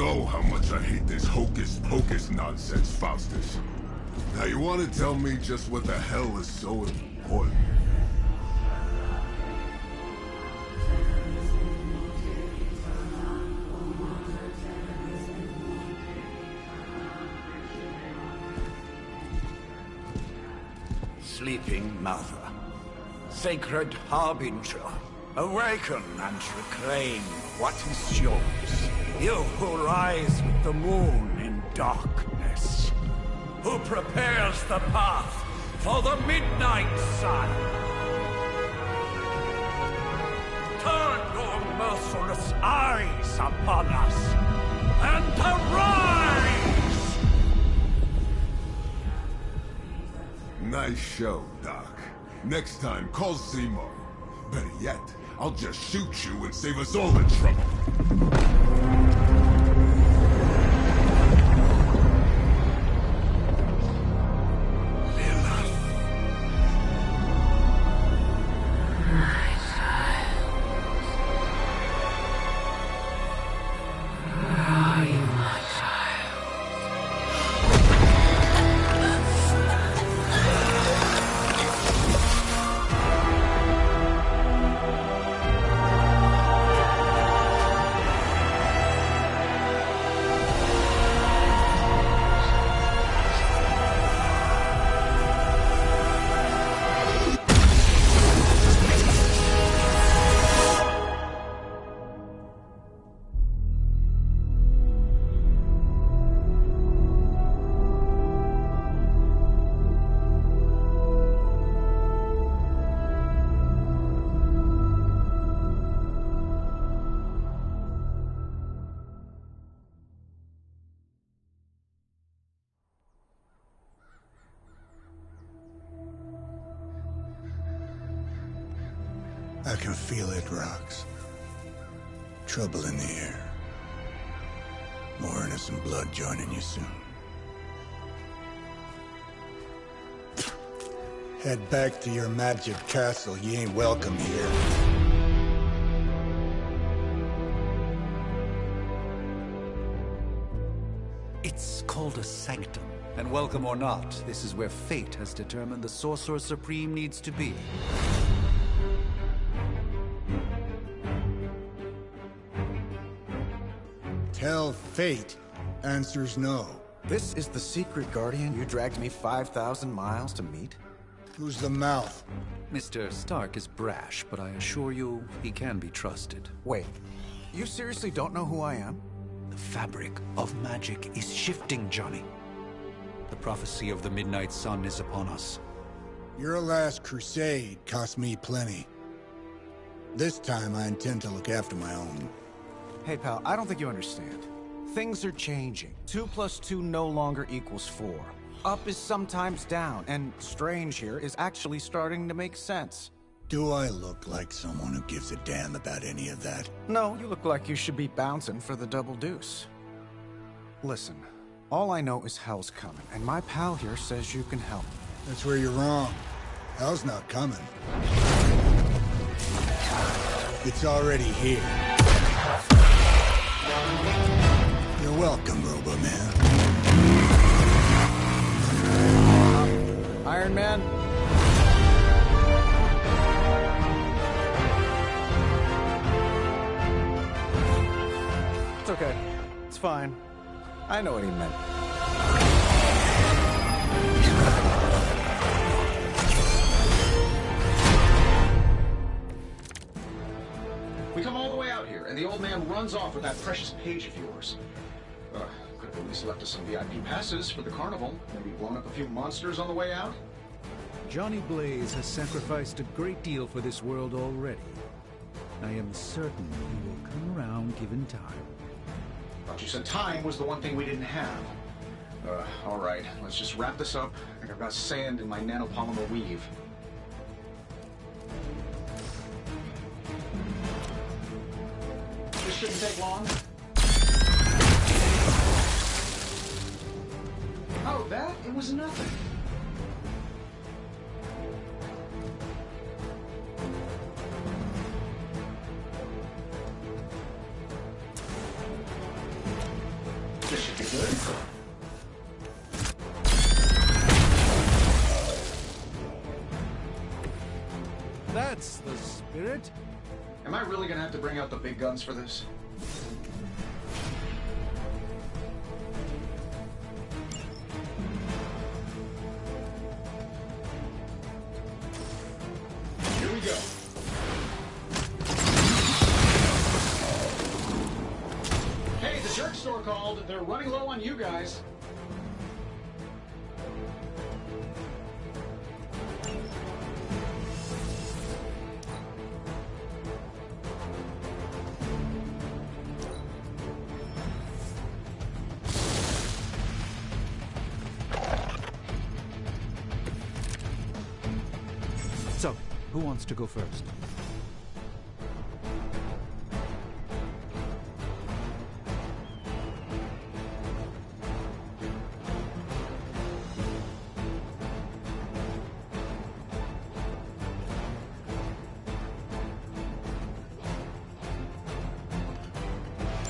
know how much I hate this hocus-pocus nonsense, Faustus. Now you want to tell me just what the hell is so important? Sleeping Mother, sacred harbinger, awaken and reclaim what is yours. You who rise with the moon in darkness, who prepares the path for the midnight sun. Turn your merciless eyes upon us, and arise! Nice show, Doc. Next time, call Seymour. Better yet, I'll just shoot you and save us all the trouble. I can feel it, Rox. Trouble in the air. More innocent blood joining you soon. Head back to your magic castle. You ain't welcome here. It's called a sanctum. And welcome or not, this is where fate has determined the Sorcerer Supreme needs to be. Tell fate. Answers no. This is the secret guardian you dragged me 5,000 miles to meet? Who's the mouth? Mr. Stark is brash, but I assure you, he can be trusted. Wait, you seriously don't know who I am? The fabric of magic is shifting, Johnny. The prophecy of the Midnight Sun is upon us. Your last crusade cost me plenty. This time I intend to look after my own. Hey pal, I don't think you understand. Things are changing. 2 + 2 no longer equals 4. Up is sometimes down, and strange here is actually starting to make sense. Do I look like someone who gives a damn about any of that? No, you look like you should be bouncing for the double deuce. Listen, all I know is hell's coming, and my pal here says you can help. That's where you're wrong. Hell's not coming. It's already here. You're welcome, Robo-Man. Iron Man? It's okay. It's fine. I know what he meant. We come all the way out here, and the old man runs off with that precious page of yours. Could have at least left us some VIP passes for the carnival. Maybe blown up a few monsters on the way out. Johnny Blaze has sacrificed a great deal for this world already. I am certain he will come around given time. Thought you said time was the one thing we didn't have. All right, let's just wrap this up. I think I've got sand in my nanopolymer weave. This shouldn't take long. Oh, that? It was nothing. This should be good. That's the spirit. Am I really gonna have to bring out the big guns for this? Here we go. Hey, the jerk store called. They're running low on you guys. So, who wants to go first?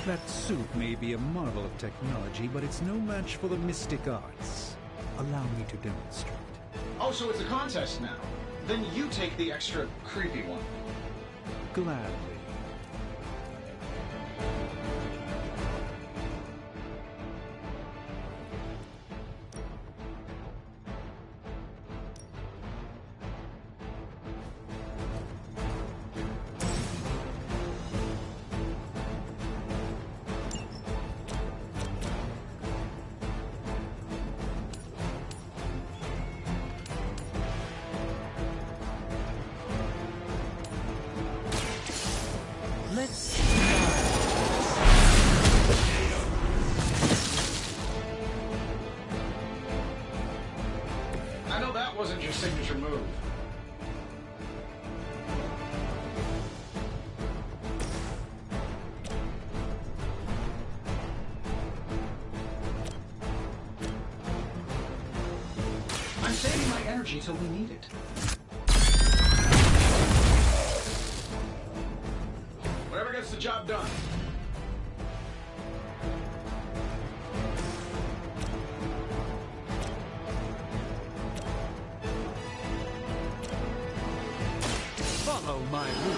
That suit may be a marvel of technology, but it's no match for the mystic arts. Allow me to demonstrate. Oh, so it's a contest now. Then you take the extra creepy one. Gladly. Let's I know that wasn't your signature move. I'm saving my energy till we need it. Whatever gets the job done. follow my rule.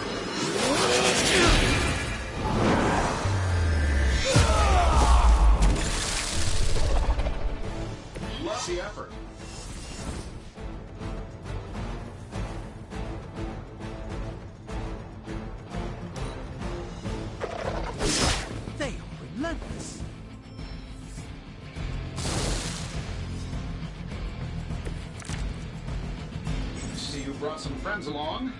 Love the effort. They are relentless. See, you brought some friends along.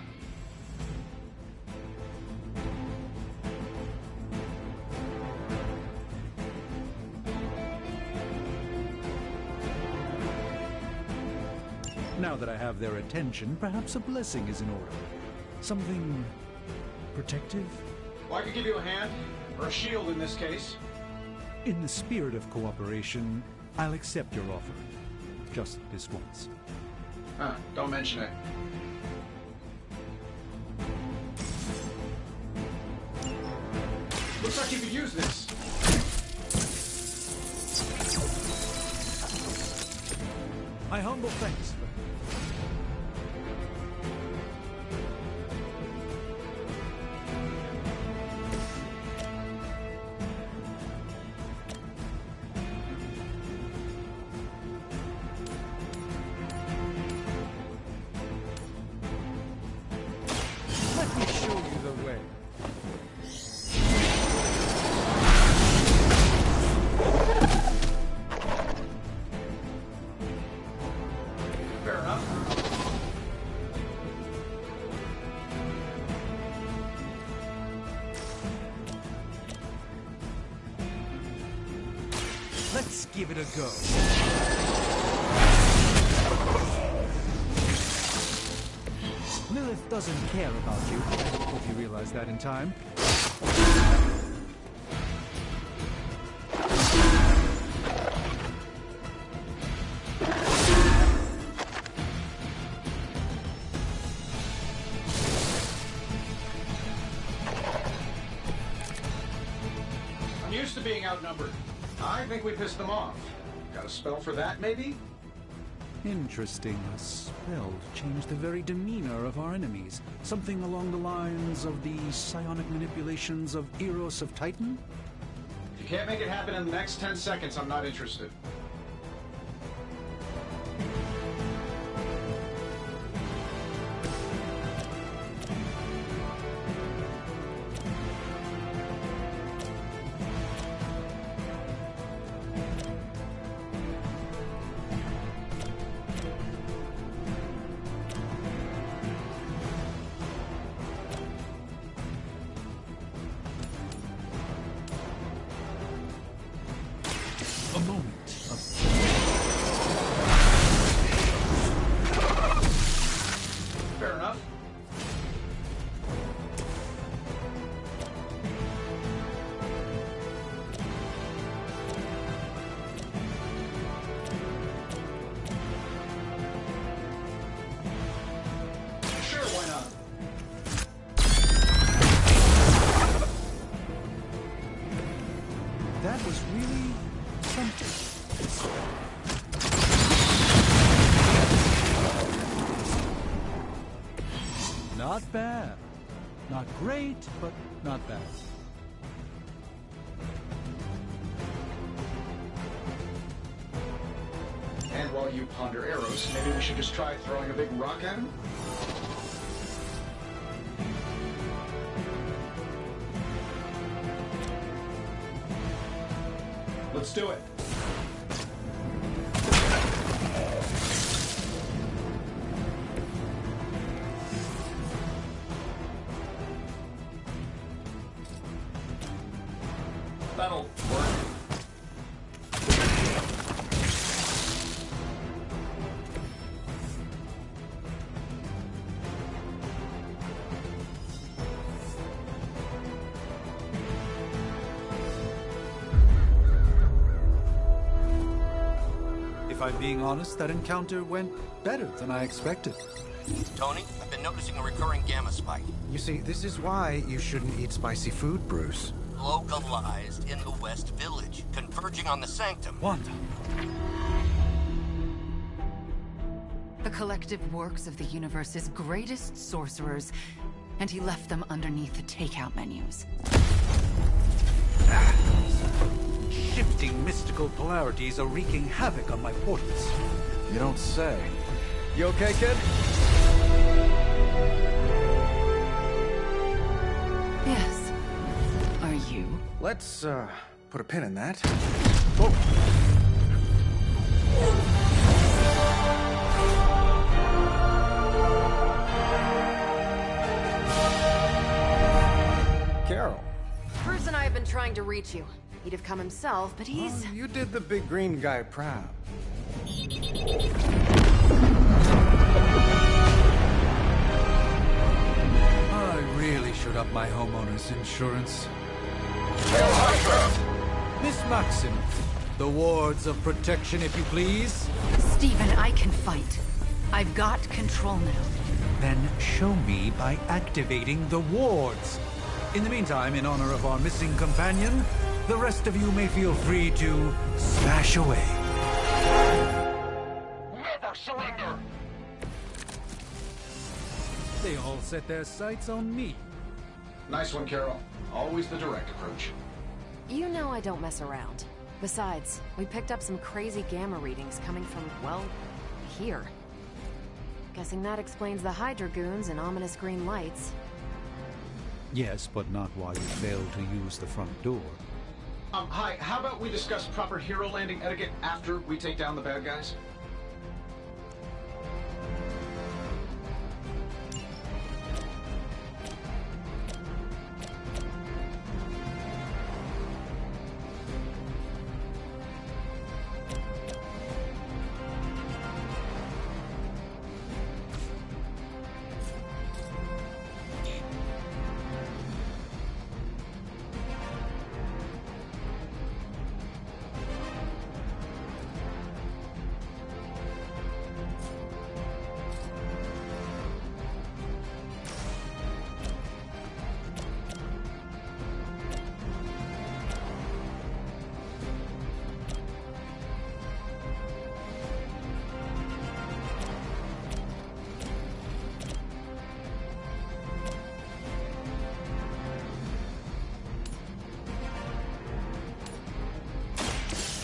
Now that I have their attention, perhaps a blessing is in order. Something protective? Well, I could give you a hand, or a shield in this case. In the spirit of cooperation, I'll accept your offer. Just this once. Don't mention it. Looks like you could use this. My humble thanks. Let me show you the way. Fair enough. Let's give it a go. Lilith doesn't care about you. Hope you realize that in time. I'm used to being outnumbered. I think we pissed them off. Got a spell for that, maybe? Interesting. A spell to change the very demeanor of our enemies. Something along the lines of the psionic manipulations of Eros of Titan? If you can't make it happen in the next 10 seconds, I'm not interested. A moment of Fair enough. Sure, why not? that was really something. Not bad. Not great, but not bad. And while you ponder arrows, maybe we should just try throwing a big rock at him? Let's do it. That'll work. If I'm being honest, that encounter went better than I expected. Tony, I've been noticing a recurring gamma spike. You see, this is why you shouldn't eat spicy food, Bruce. Localized in the West Village, converging on the Sanctum. Wanda. The collective works of the universe's greatest sorcerers, and he left them underneath the takeout menus. Shifting mystical polarities are wreaking havoc on my portals. You don't say. You okay, kid? Yes. Are you? Let's, put a pin in that. Carol. Bruce and I have been trying to reach you. He'd have come himself, but he's... Oh, you did the big green guy proud. I really should up my homeowner's insurance. Miss Maxim, the wards of protection, if you please. Stephen, I can fight. I've got control now. Then show me by activating the wards. In the meantime, in honor of our missing companion, the rest of you may feel free to smash away. Never surrender! They all set their sights on me. Nice one, Carol. Always the direct approach. You know I don't mess around. Besides, we picked up some crazy gamma readings coming from, well, here. Guessing that explains the Hydra goons and ominous green lights. Yes, but not while you fail to use the front door. Hi, how about we discuss proper hero landing etiquette after we take down the bad guys?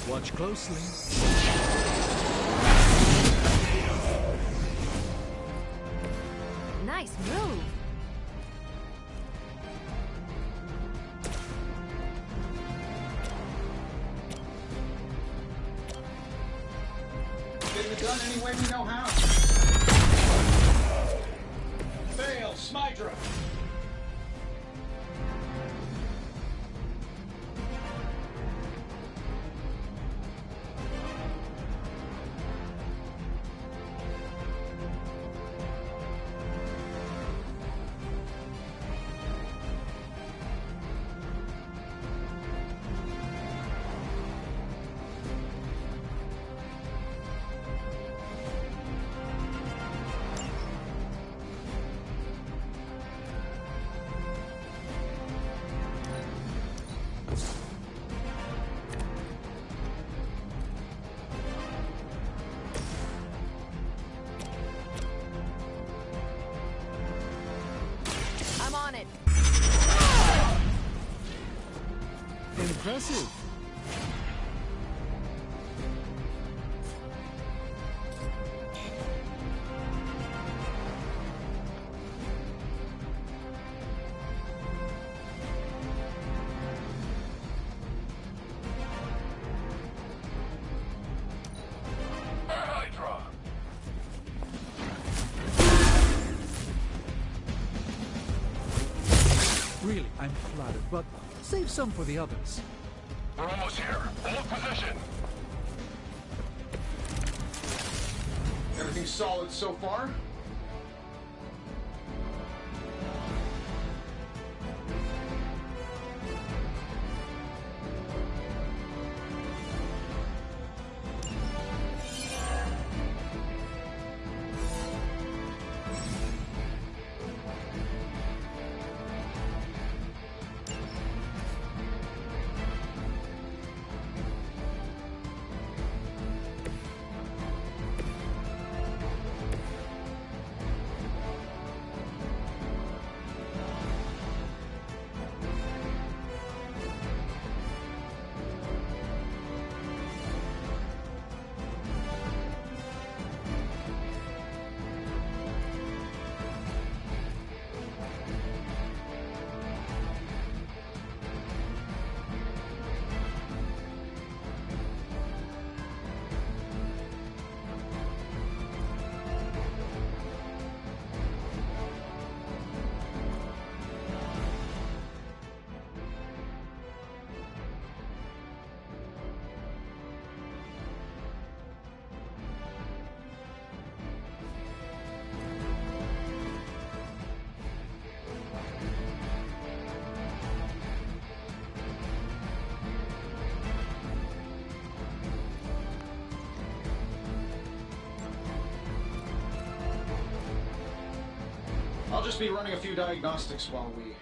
Watch closely. Nice move. Getting it done any way we know how. Fail, Smydra. I'm on it. Impressive. Really, I'm flattered, but save some for the others. We're almost here. Hold position. Everything solid so far? I'll just be running a few diagnostics while we wait.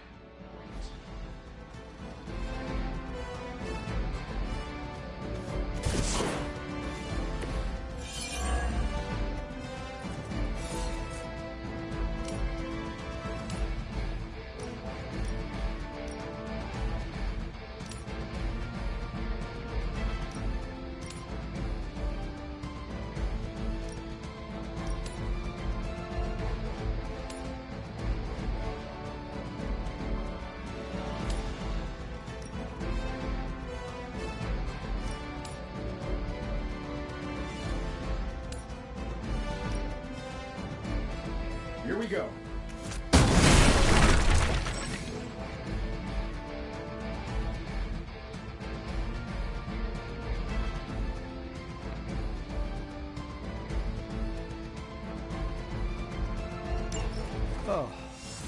Here we go. Oh,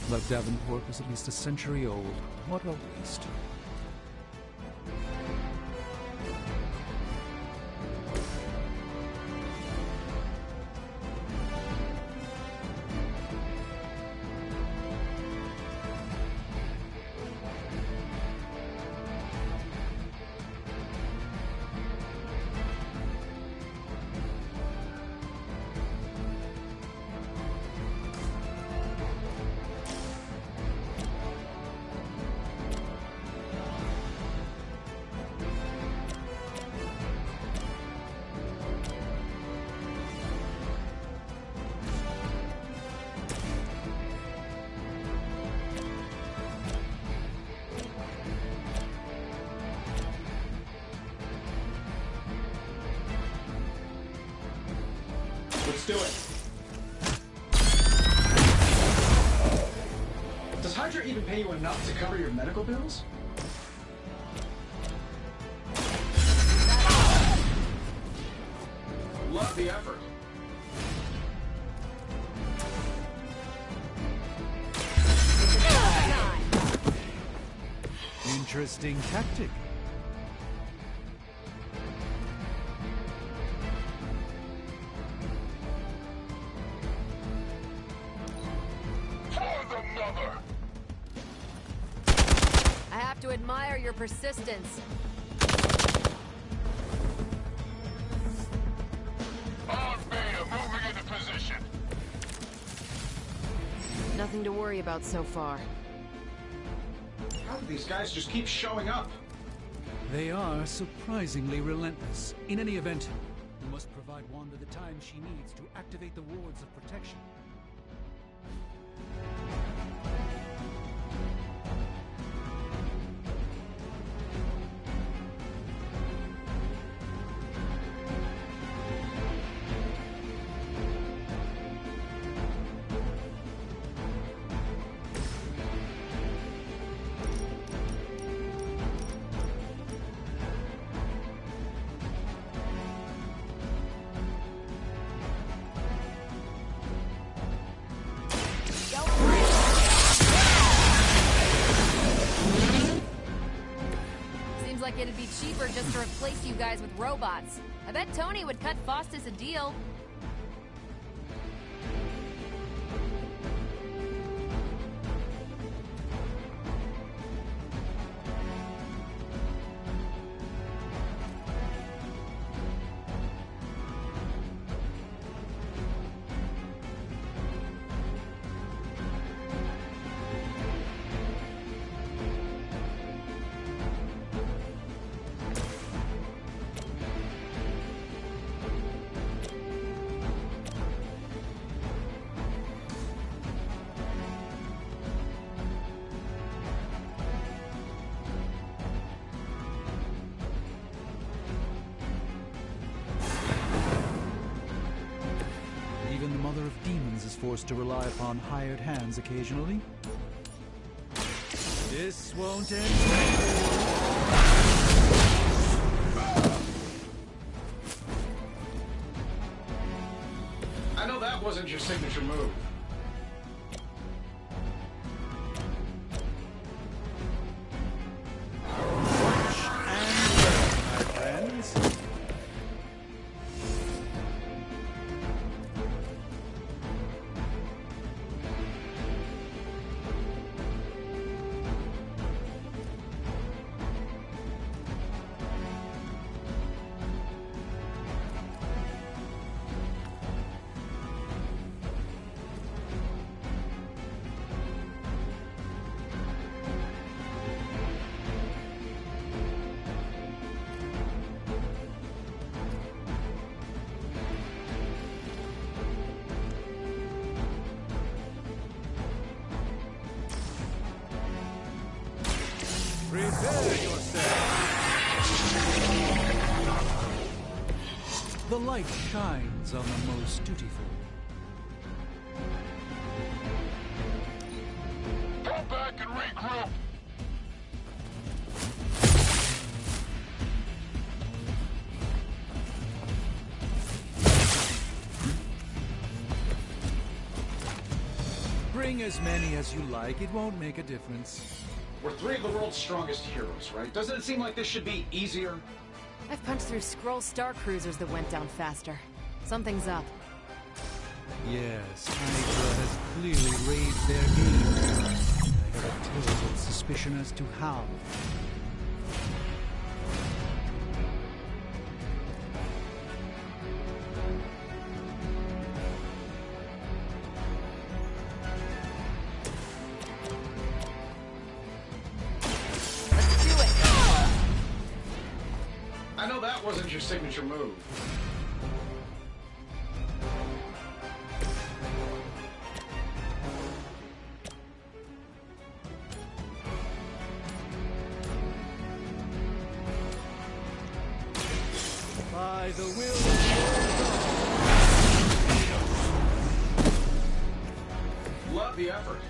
but Davenport was at least a century old. What a waste. Let's do it. Does Hydra even pay you enough to cover your medical bills? Love the effort. Interesting tactic. For the mother! I have to admire your persistence. On Beta, moving into position. Nothing to worry about so far. How do these guys just keep showing up? They are surprisingly relentless. In any event, you must provide Wanda the time she needs to activate the wards of protection. Seems like it'd be cheaper just to replace you guys with robots. I bet Tony would cut Faustus a deal. Even the Mother of Demons is forced to rely upon hired hands occasionally. This won't end I know that wasn't your signature move. my friends. Prepare yourself. The light shines on the most dutiful. Go back and regroup! Bring as many as you like, it won't make a difference. We're three of the world's strongest heroes, right? Doesn't it seem like this should be easier? I've punched through Skrull Star Cruisers that went down faster. Something's up. Yes, Hydra has clearly raised their game. I have a terrible suspicion as to how. I know that wasn't your signature move. By the will of up the effort.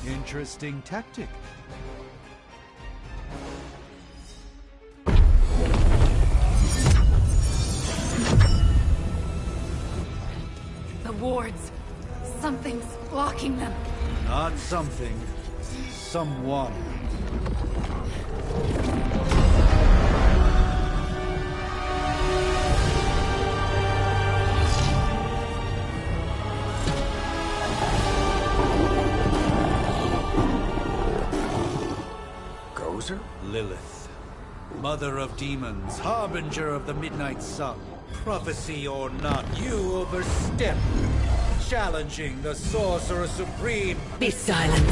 Interesting tactic. The wards. Something's blocking them. Not something. Someone. Gozer? Lilith. Mother of demons, harbinger of the midnight sun. Prophecy or not, you overstep. Challenging the Sorcerer Supreme. Be silent.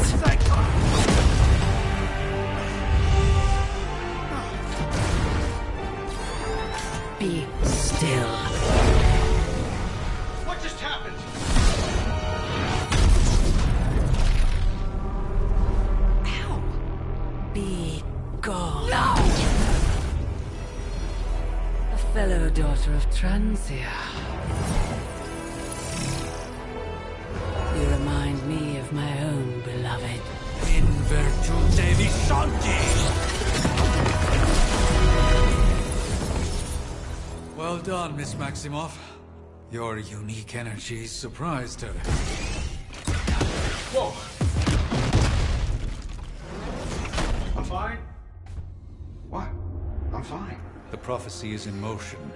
Be still. What just happened? Ow. Be gone. No! A fellow daughter of Transia. You remind me of my own beloved. In virtute vishanti! Well done, Miss Maximoff. Your unique energy surprised her. Whoa! I'm fine. What? I'm fine. The prophecy is in motion.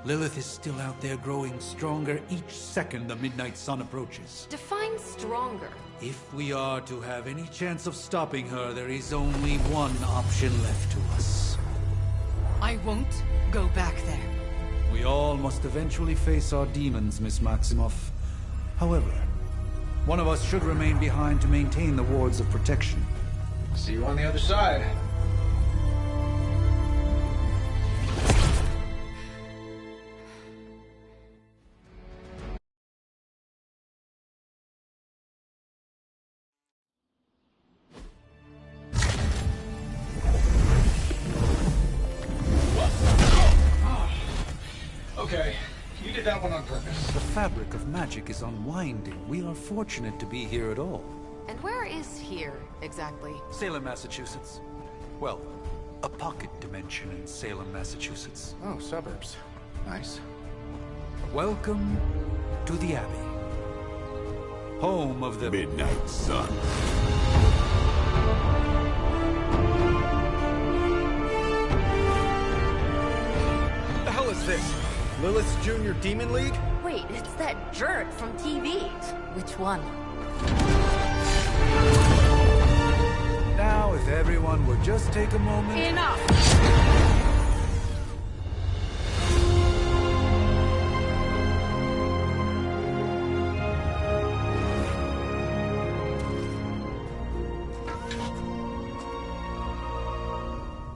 Lilith is still out there growing stronger each second the midnight sun approaches. Define stronger. If we are to have any chance of stopping her, there is only one option left to us. I won't go back there. We all must eventually face our demons, Miss Maximoff. However, one of us should remain behind to maintain the wards of protection. See you on the other side. Okay, you did that one on purpose. The fabric of magic is unwinding. We are fortunate to be here at all. And where is here, exactly? Salem, Massachusetts. Well, a pocket dimension in Salem, Massachusetts. Oh, suburbs. Nice. Welcome to the Abbey. Home of the Midnight Sun. What the hell is this? Lilith's Junior Demon League? Wait, it's that jerk from TV. Which one? Now, if everyone would just take a moment... Enough!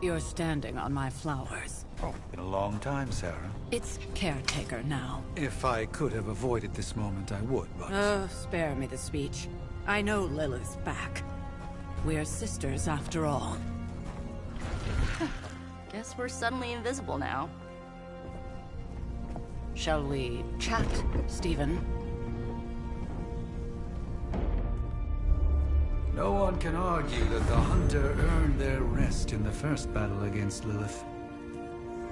You're standing on my flowers. Oh, been a long time, Sarah. It's caretaker now. If I could have avoided this moment, I would, but... Oh, spare me the speech. I know Lilith's back. We're sisters after all. Guess we're suddenly invisible now. Shall we chat, Stephen? No one can argue that the Hunter earned their rest in the first battle against Lilith.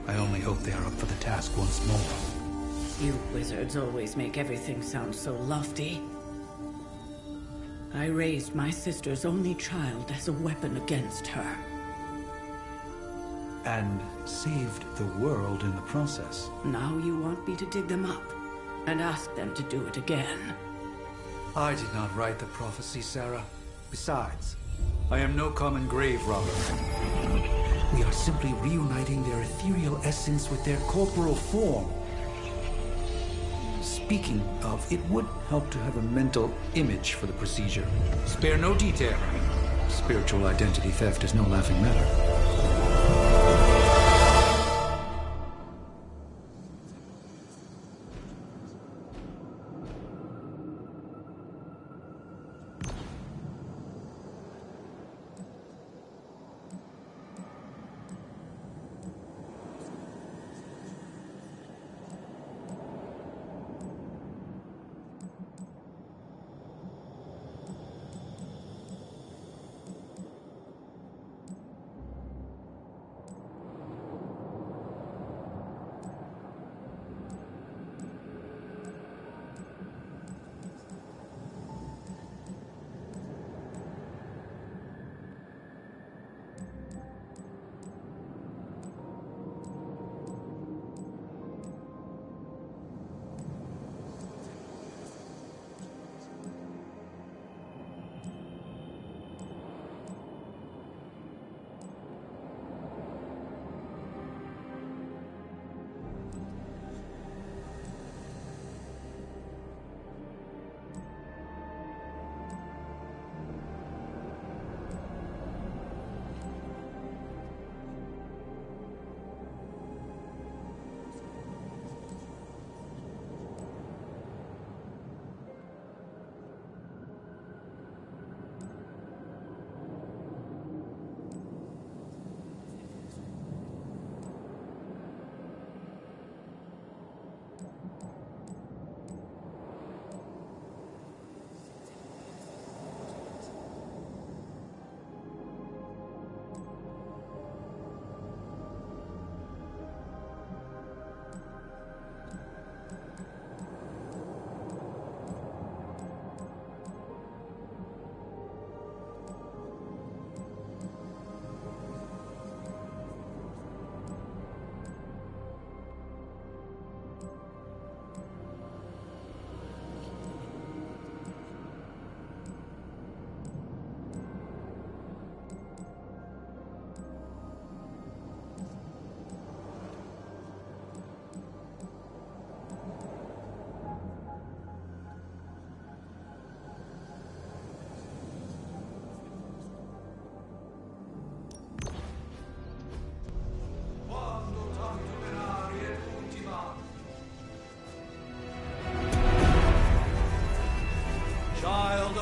I only hope they are up for the task once more. You wizards always make everything sound so lofty. I raised my sister's only child as a weapon against her. And saved the world in the process. Now you want me to dig them up and ask them to do it again. I did not write the prophecy, Sarah. Besides, I am no common grave robber. We are simply reuniting their ethereal essence with their corporal form. Speaking of, it would help to have a mental image for the procedure. Spare no detail. Spiritual identity theft is no laughing matter.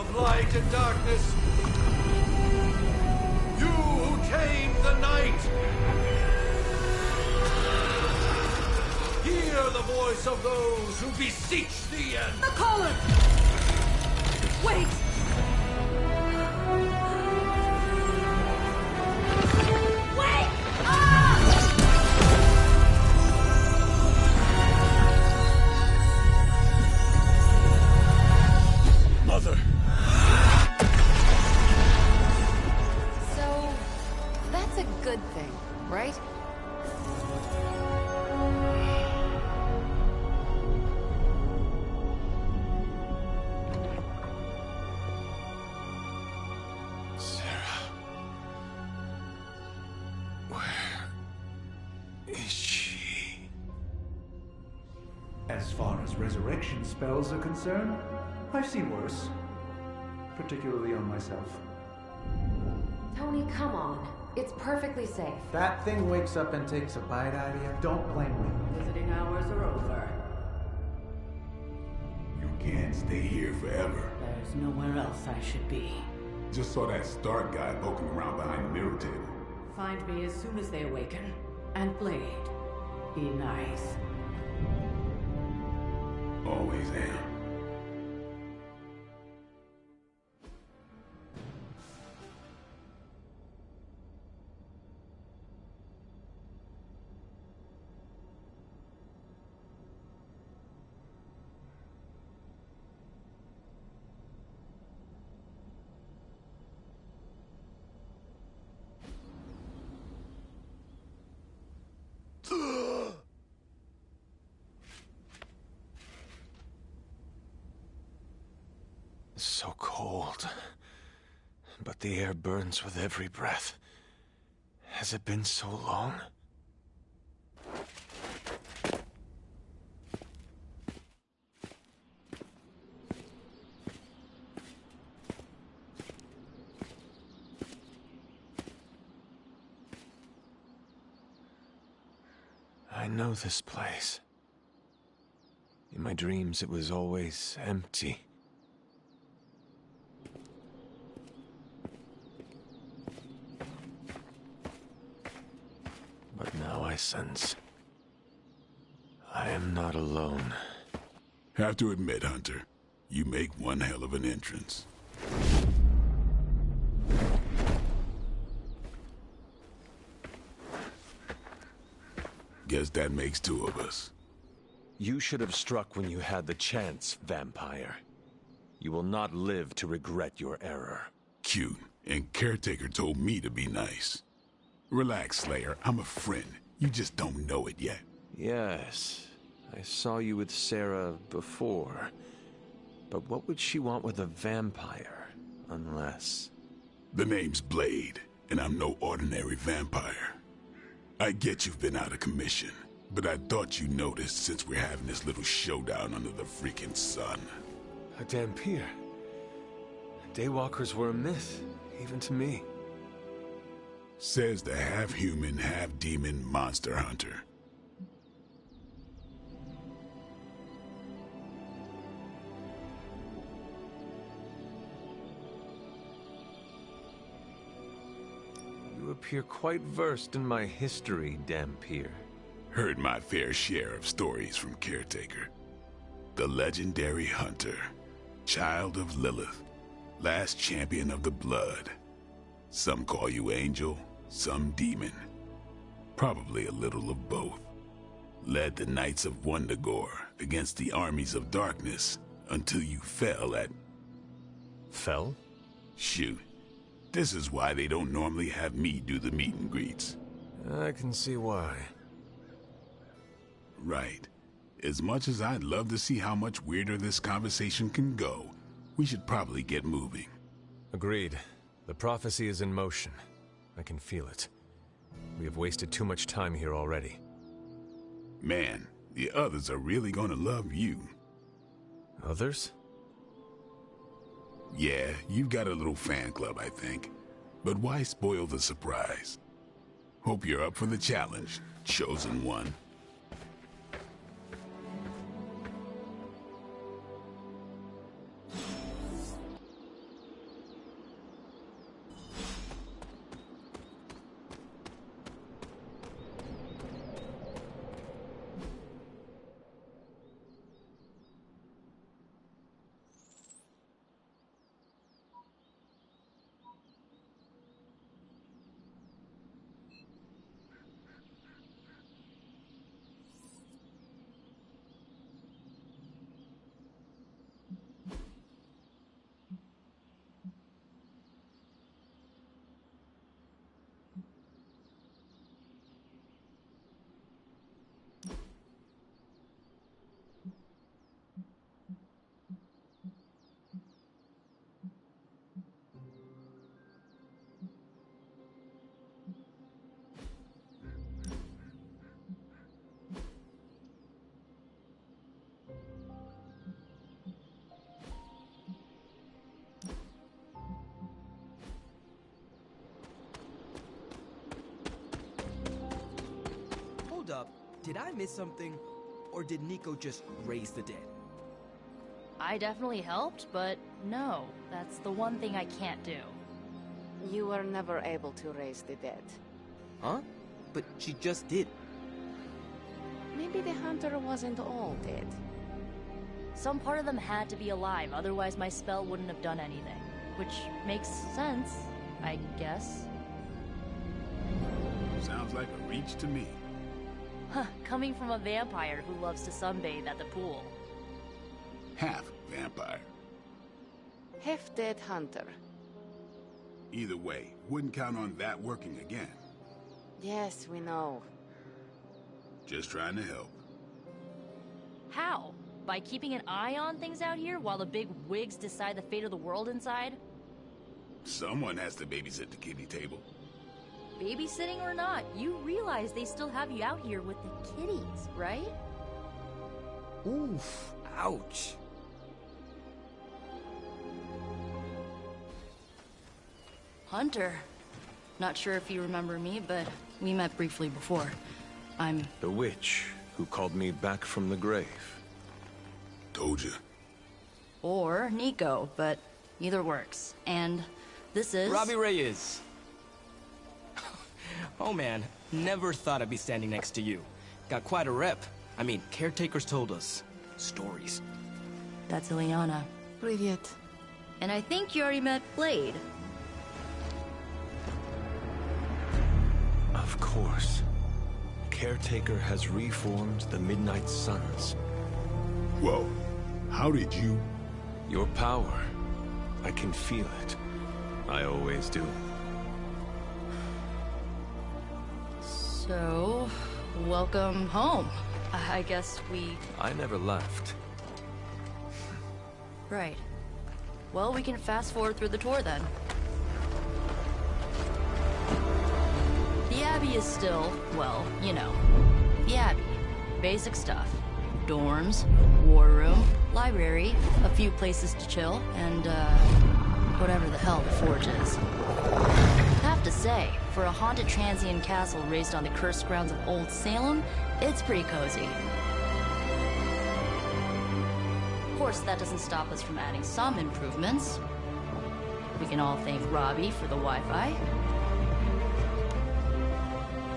of light and darkness, you who tame the night, hear the voice of those who beseech the end. The caller! Wait! Wait! Mother! So, that's a good thing, right? As far as resurrection spells are concerned, I've seen worse. Particularly on myself. Tony, come on. It's perfectly safe. That thing wakes up and takes a bite out of you. Don't blame me. Visiting hours are over. You can't stay here forever. There's nowhere else I should be. Just saw that Stark guy poking around behind the mirror table. Find me as soon as they awaken. And Blade, be nice. Always am. So cold. But the air burns with every breath. Has it been so long? I know this place. In my dreams, it was always empty. But now I sense I am not alone. Have to admit, Hunter, you make one hell of an entrance. Guess that makes two of us. You should have struck when you had the chance, vampire. You will not live to regret your error. Cute, and Caretaker told me to be nice. Relax, Slayer. I'm a friend. You just don't know it yet. Yes, I saw you with Sarah before. But what would she want with a vampire, unless... The name's Blade, and I'm no ordinary vampire. I get you've been out of commission, but I thought you noticed since we're having this little showdown under the freaking sun. A Dhampir. Daywalkers were a myth, even to me. Says the half-human, half-demon monster hunter. You appear quite versed in my history, Dhampir. Heard my fair share of stories from Caretaker. The legendary hunter, child of Lilith, last champion of the blood. Some call you angel, some demon. Probably a little of both. Led the Knights of Wundagore against the armies of darkness until you fell at... Fell? Shoot. This is why they don't normally have me do the meet and greets. I can see why. Right. As much as I'd love to see how much weirder this conversation can go, we should probably get moving. Agreed. The prophecy is in motion. I can feel it. We have wasted too much time here already. Man, the others are really gonna love you. Others? Yeah, you've got a little fan club, I think. But why spoil the surprise? Hope you're up for the challenge, chosen one. Did I miss something? Or did Nico just raise the dead? I definitely helped, but no, that's the one thing I can't do. You were never able to raise the dead. Huh? But she just did. Maybe the hunter wasn't all dead. Some part of them had to be alive, otherwise my spell wouldn't have done anything. Which makes sense, I guess. Sounds like a reach to me. Huh, coming from a vampire who loves to sunbathe at the pool. Half vampire. Half-dead hunter. Either way, wouldn't count on that working again. Yes, we know. Just trying to help. How? By keeping an eye on things out here while the big wigs decide the fate of the world inside? Someone has to babysit the kiddie table. Babysitting or not, you realize they still have you out here with the kitties, right? Oof. Ouch. Hunter. Not sure if you remember me, but we met briefly before. I'm... The witch who called me back from the grave. Told you. Or Nico, but either works. And this is... Robbie Reyes. Oh man, never thought I'd be standing next to you. Got quite a rep. I mean, caretakers told us stories. That's Ileana. Привет. And I think you already met Blade. Of course. Caretaker has reformed the Midnight Suns. Whoa. How did you... Your power. I can feel it. I always do. So, welcome home. I guess we... I never left. Right. Well, we can fast forward through the tour then. The Abbey is still, well, you know, the Abbey. Basic stuff. Dorms, war room, library, a few places to chill, and, whatever the hell the Forge is. Have to say, for a haunted transient castle raised on the cursed grounds of Old Salem, it's pretty cozy. Of course, that doesn't stop us from adding some improvements. We can all thank Robbie for the Wi-Fi.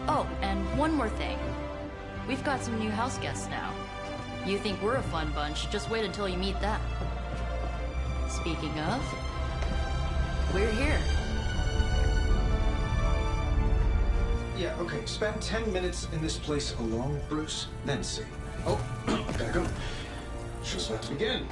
Oh, and one more thing. We've got some new house guests now. You think we're a fun bunch, just wait until you meet them. Speaking of, we're here. Yeah, okay. Spend 10 minutes in this place alone, Bruce, then see. Oh, gotta go. Show's about to begin.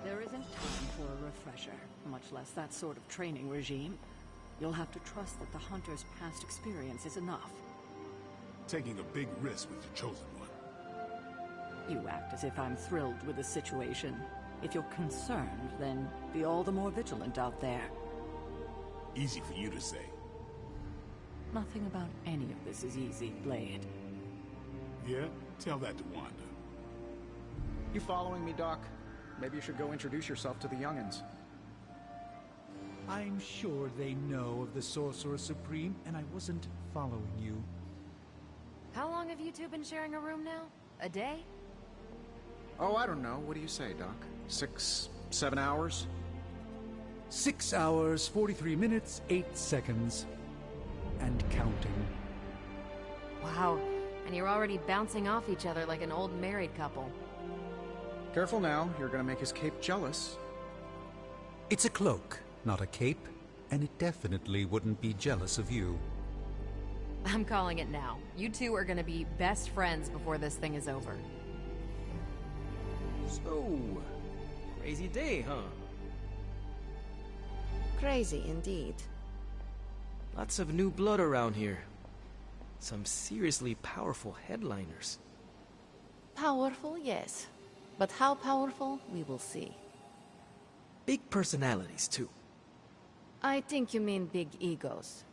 There isn't time for a refresher, much less that sort of training regime. You'll have to trust that the Hunter's past experience is enough. Taking a big risk with your chosen one. You act as if I'm thrilled with the situation. If you're concerned, then be all the more vigilant out there. Easy for you to say. Nothing about any of this is easy, Blade. Yeah? Tell that to Wanda. You following me, Doc? Maybe you should go introduce yourself to the youngins. I'm sure they know of the Sorcerer Supreme, and I wasn't following you. How long have you two been sharing a room now? A day? Oh, I don't know. What do you say, Doc? 6, 7 hours? 6 hours, 43 minutes, 8 seconds. And counting. Wow. And you're already bouncing off each other like an old married couple. Careful now, you're gonna make his cape jealous. It's a cloak, not a cape, and it definitely wouldn't be jealous of you. I'm calling it now. You two are gonna be best friends before this thing is over. So, crazy day, huh? Crazy indeed. Lots of new blood around here. Some seriously powerful headliners. Powerful, yes. But how powerful, we will see. Big personalities, too. I think you mean big egos.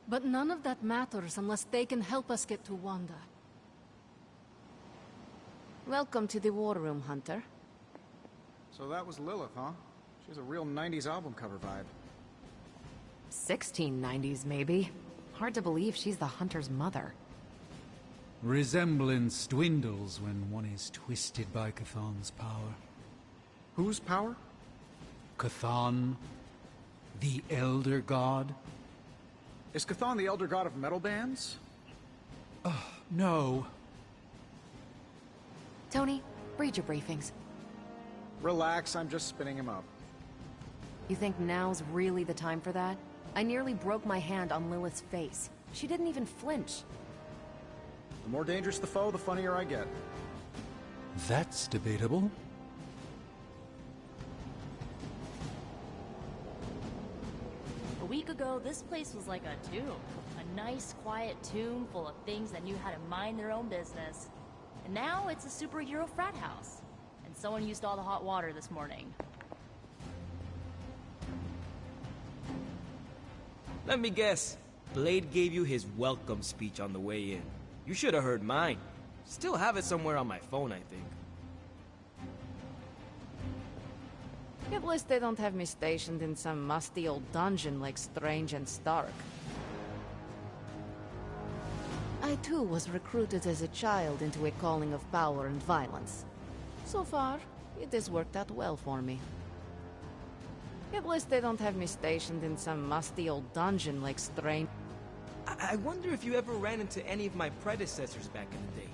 But none of that matters unless they can help us get to Wanda. Welcome to the War Room, Hunter. So that was Lilith, huh? She has a real 90s album cover vibe. 1690s, maybe. Hard to believe she's the Hunter's mother. Resemblance dwindles when one is twisted by Chthon's power. Whose power? Chthon, the Elder God. Is Chthon the Elder God of metal bands? No. Tony, read your briefings. Relax, I'm just spinning him up. You think now's really the time for that? I nearly broke my hand on Lilith's face. She didn't even flinch. The more dangerous the foe, the funnier I get. That's debatable. A week ago, this place was like a tomb. A nice, quiet tomb full of things that knew how to mind their own business. And now it's a superhero frat house. And someone used all the hot water this morning. Let me guess. Blade gave you his welcome speech on the way in. You should have heard mine. Still have it somewhere on my phone, I think. At least they don't have me stationed in some musty old dungeon like Strange and Stark. I too was recruited as a child into a calling of power and violence. So far, it has worked out well for me. At least they don't have me stationed in some musty old dungeon like Strange. I wonder if you ever ran into any of my predecessors back in the day.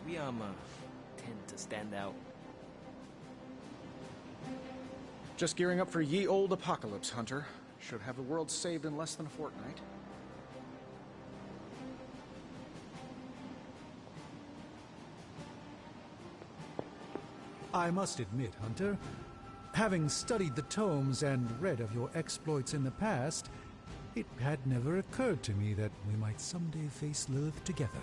We, tend to stand out. Just gearing up for ye old apocalypse, Hunter. Should have the world saved in less than a fortnight. I must admit, Hunter, having studied the tomes and read of your exploits in the past, it had never occurred to me that we might someday face Lilith together.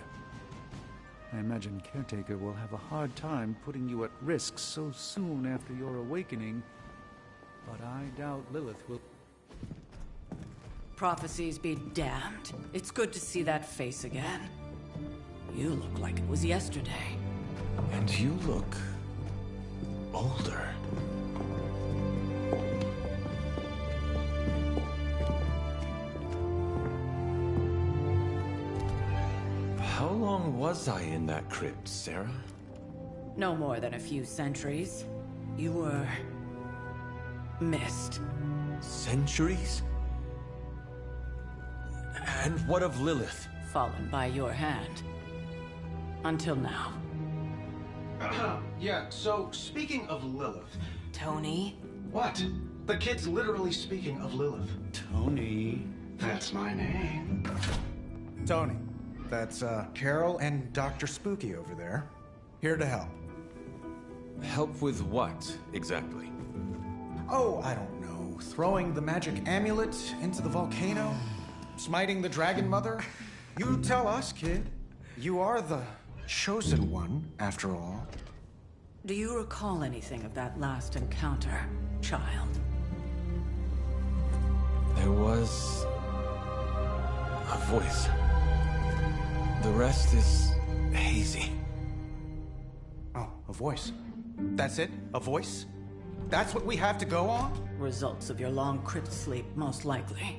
I imagine Caretaker will have a hard time putting you at risk so soon after your awakening, but I doubt Lilith will... Prophecies be damned. It's good to see that face again. You look like it was yesterday. And you look... older. How long was I in that crypt, Sarah? No more than a few centuries. You were... missed. Centuries? And what of Lilith? Fallen by your hand. Until now. Yeah, so speaking of Lilith... Tony? What? The kid's literally speaking of Lilith. Tony... That's my name. Tony. That's, Carol and Dr. Spooky over there. Here to help. Help with what, exactly? Oh, I don't know. Throwing the magic amulet into the volcano? Smiting the Dragon Mother? You tell us, kid. You are the chosen one, after all. Do you recall anything of that last encounter, child? There was... a voice. The rest is hazy. Oh, a voice. That's it? A voice? That's what we have to go on? Results of your long crypt sleep, most likely.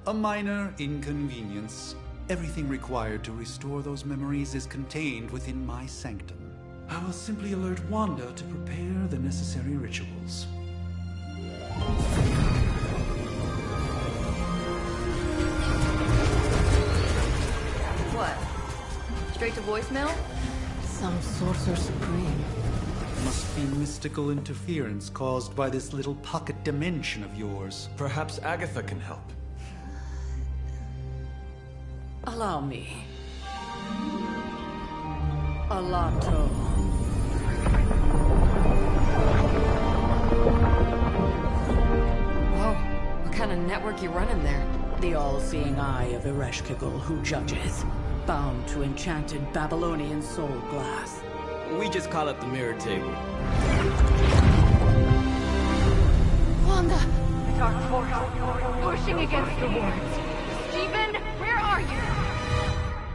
A minor inconvenience. Everything required to restore those memories is contained within my sanctum. I will simply alert Wanda to prepare the necessary rituals. What? Straight to voicemail? Some Sorcerer Supreme. Must be mystical interference caused by this little pocket dimension of yours. Perhaps Agatha can help. Allow me. Alato. Whoa, what kind of network you running there? The all-seeing eye of Ereshkigal who judges. Bound to enchanted Babylonian soul glass. We just call it the mirror table. Wanda! The dark force, pushing against the wards. Stephen, where are you?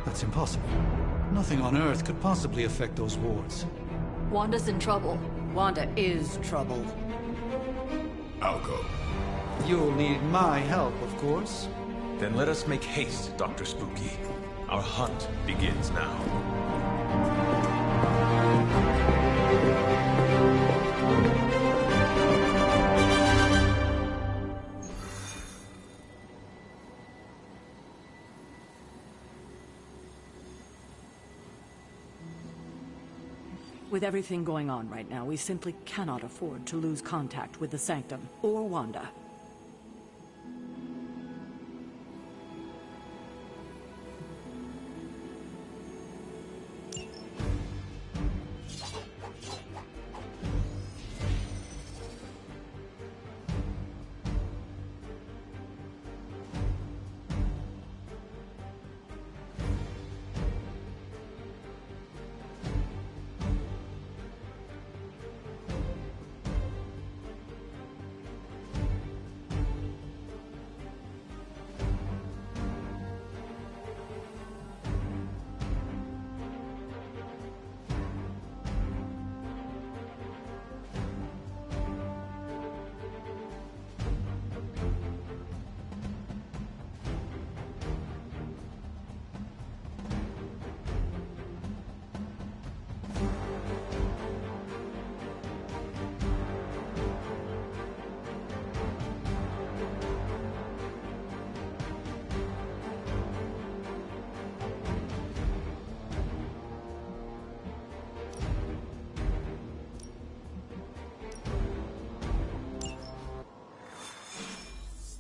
That's impossible. Nothing on Earth could possibly affect those wards. Wanda's in trouble. Wanda is troubled. I'll go. You'll need my help, of course. Then let us make haste, Dr. Spooky. Our hunt begins now. With everything going on right now, we simply cannot afford to lose contact with the Sanctum or Wanda.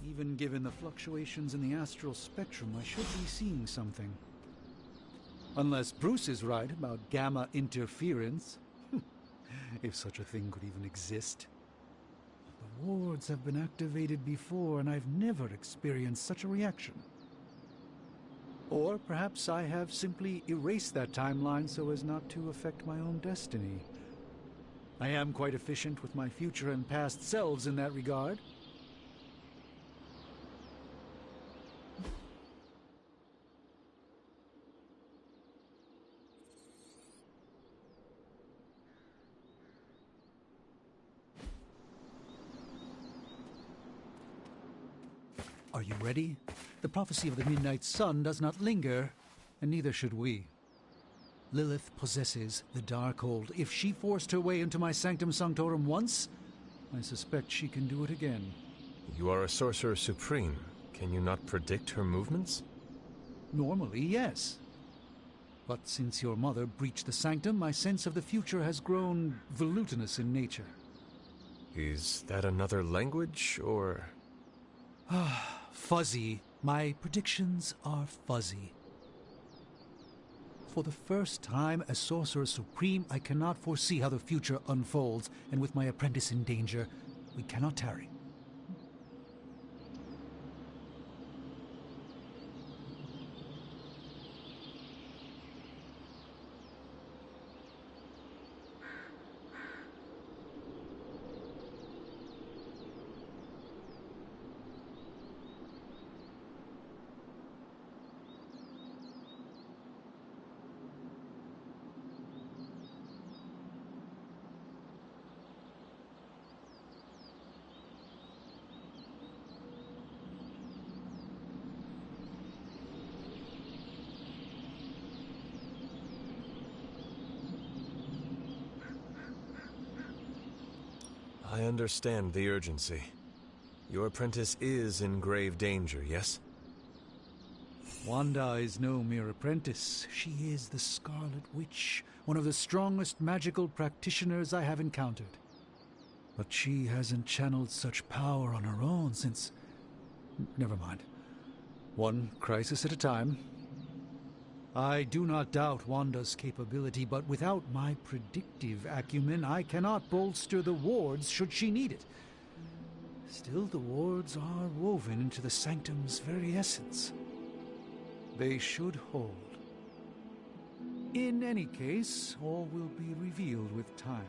Even given the fluctuations in the astral spectrum, I should be seeing something. Unless Bruce is right about gamma interference. If such a thing could even exist. The wards have been activated before, and I've never experienced such a reaction. Or perhaps I have simply erased that timeline so as not to affect my own destiny. I am quite efficient with my future and past selves in that regard. Are you ready? The prophecy of the Midnight Sun does not linger, and neither should we. Lilith possesses the Darkhold. If she forced her way into my Sanctum Sanctorum once, I suspect she can do it again. You are a Sorcerer Supreme. Can you not predict her movements? Normally, yes. But since your mother breached the Sanctum, my sense of the future has grown volutinous in nature. Is that another language, or...? Fuzzy. My predictions are fuzzy. For the first time as Sorcerer Supreme, I cannot foresee how the future unfolds, and with my apprentice in danger, we cannot tarry. I understand the urgency. Your apprentice is in grave danger, yes? Wanda is no mere apprentice. She is the Scarlet Witch, one of the strongest magical practitioners I have encountered. But she hasn't channeled such power on her own since... Never mind. One crisis at a time. I do not doubt Wanda's capability, but without my predictive acumen, I cannot bolster the wards should she need it. Still, the wards are woven into the Sanctum's very essence. They should hold. In any case, all will be revealed with time.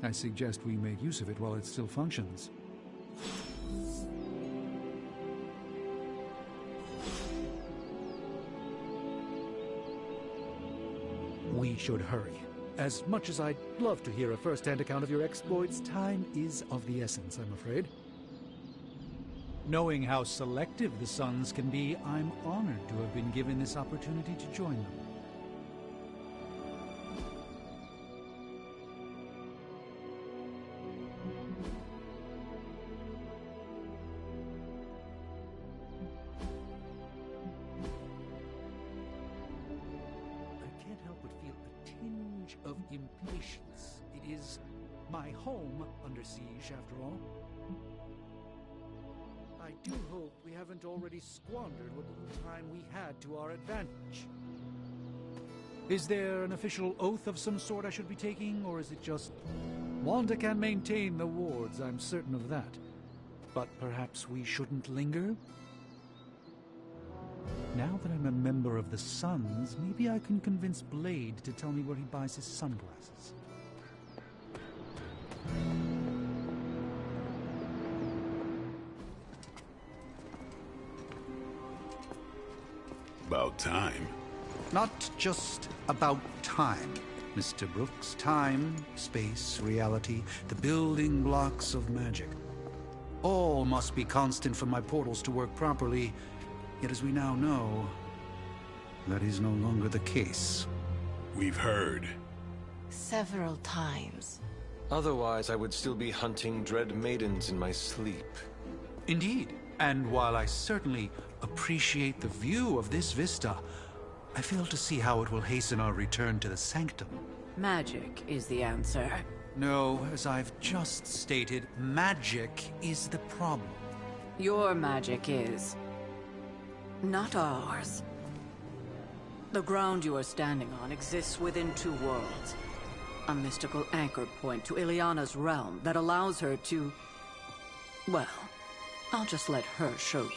I suggest we make use of it while it still functions. We should hurry. As much as I'd love to hear a first-hand account of your exploits, time is of the essence, I'm afraid. Knowing how selective the Suns can be, I'm honored to have been given this opportunity to join them. I can't help but feel a tinge of impatience. It is my home under siege, after all. I do hope we haven't already squandered what little time we had to our advantage. Is there an official oath of some sort I should be taking, or is it just... Wanda can maintain the wards, I'm certain of that. But perhaps we shouldn't linger? Now that I'm a member of the Suns, maybe I can convince Blade to tell me where he buys his sunglasses. About time. Not just about time, Mr. Brooks. Time, space, reality, the building blocks of magic. All must be constant for my portals to work properly, yet as we now know, that is no longer the case. We've heard. Several times. Otherwise, I would still be hunting dread maidens in my sleep. Indeed. And while I certainly appreciate the view of this vista, I fail to see how it will hasten our return to the Sanctum. Magic is the answer. No, as I've just stated, magic is the problem. Your magic is... not ours. The ground you are standing on exists within two worlds. A mystical anchor point to Ileana's realm that allows her to... well, I'll just let her show you.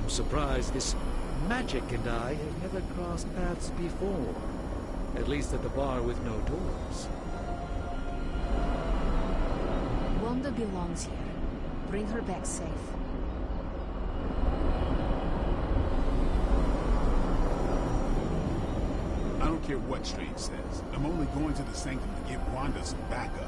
Surprised this magic and I have never crossed paths before. At least at the bar with no doors. Wanda belongs here. Bring her back safe. I don't care what Strange says. I'm only going to the Sanctum to give Wanda some backup.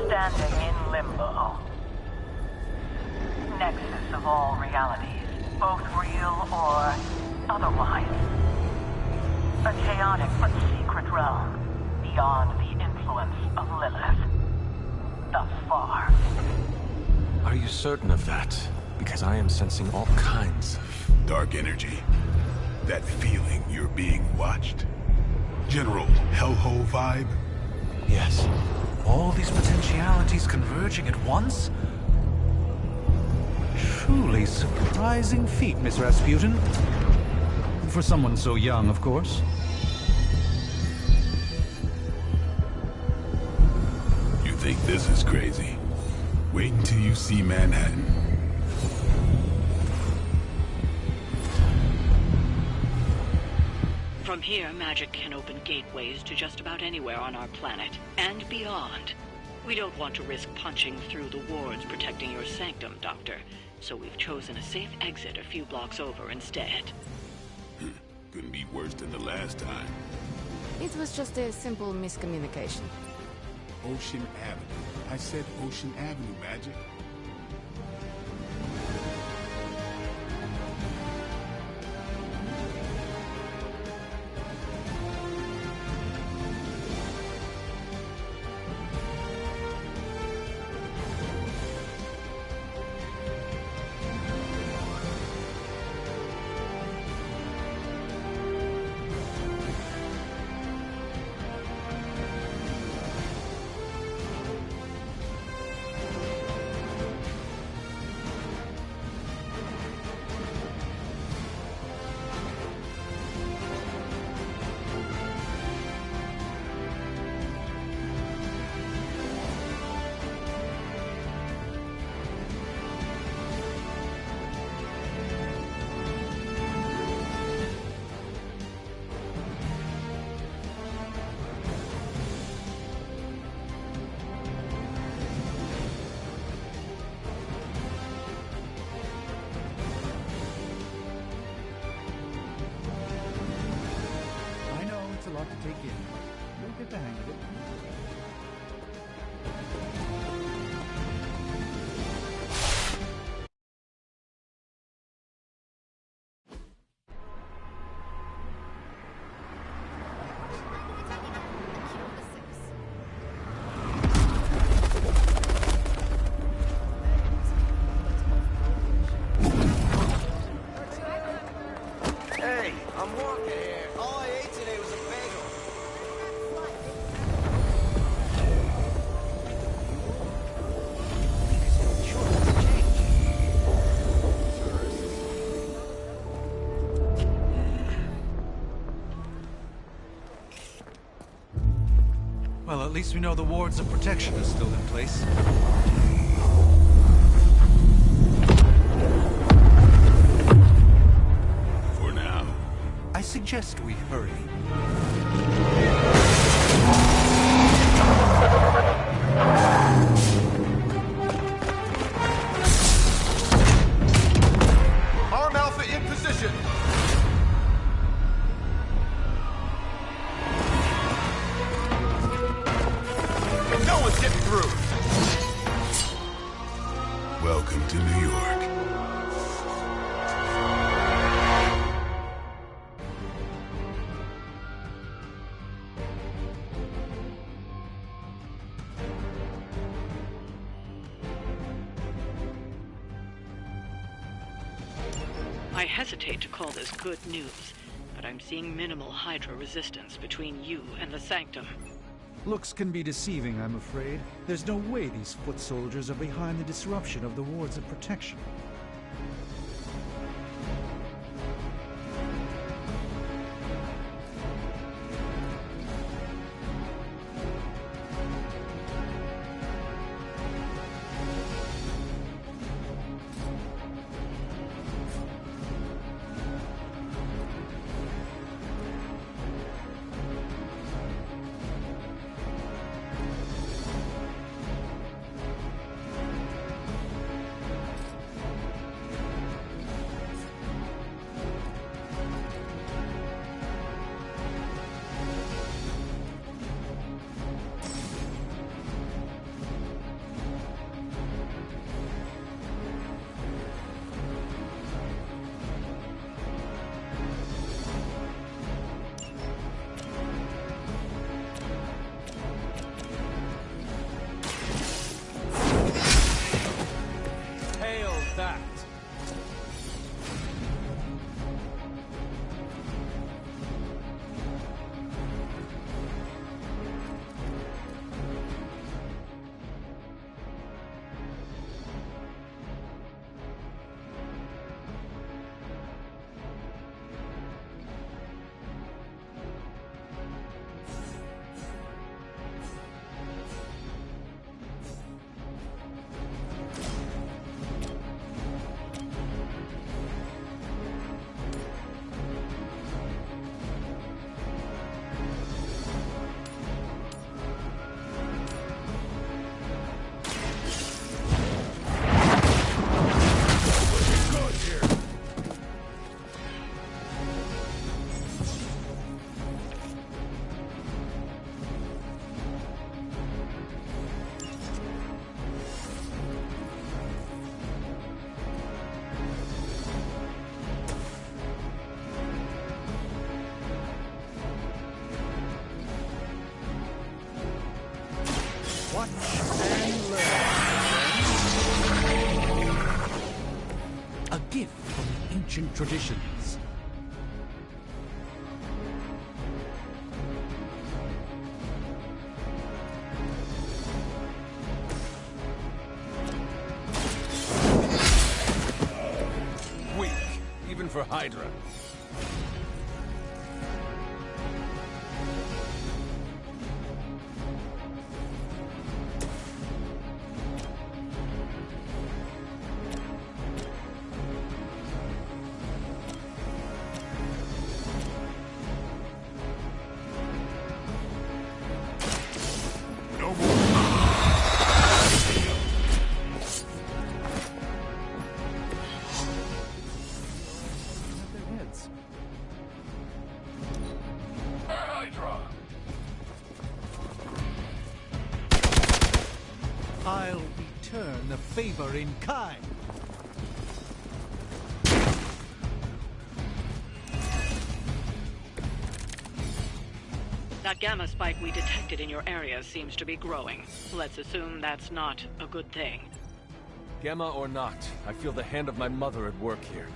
Standing in limbo. Nexus of all realities, both real or otherwise. A chaotic but secret realm, beyond the influence of Lilith. Thus far. Are you certain of that? Because I am sensing all kinds of... dark energy. That feeling you're being watched. General Hellhole vibe? Yes. All these potentialities converging at once? Truly surprising feat, Miss Rasputin. For someone so young, of course. You think this is crazy? Wait until you see Manhattan. From here, magic can open gateways to just about anywhere on our planet, and beyond. We don't want to risk punching through the wards protecting your sanctum, Doctor, so we've chosen a safe exit a few blocks over instead. Couldn't be worse than the last time. It was just a simple miscommunication. Ocean Avenue. I said Ocean Avenue, Magic. take in. You'll get the hang of it. Hey, I'm walking here. All I ate today was a bagel. Well, at least we know the wards of protection are still in place. For now. I suggest we hurry. Arm Alpha in position. No one's getting through. Welcome to New York. I hesitate to call this good news, but I'm seeing minimal Hydra resistance between you and the Sanctum. Looks can be deceiving, I'm afraid. There's no way these foot soldiers are behind the disruption of the wards of protection. Hail that. Watch and learn. A gift from ancient traditions. Weak, even for Hydra. I'll return the favor in kind. That gamma spike we detected in your area seems to be growing. Let's assume that's not a good thing. Gamma or not, I feel the hand of my mother at work here.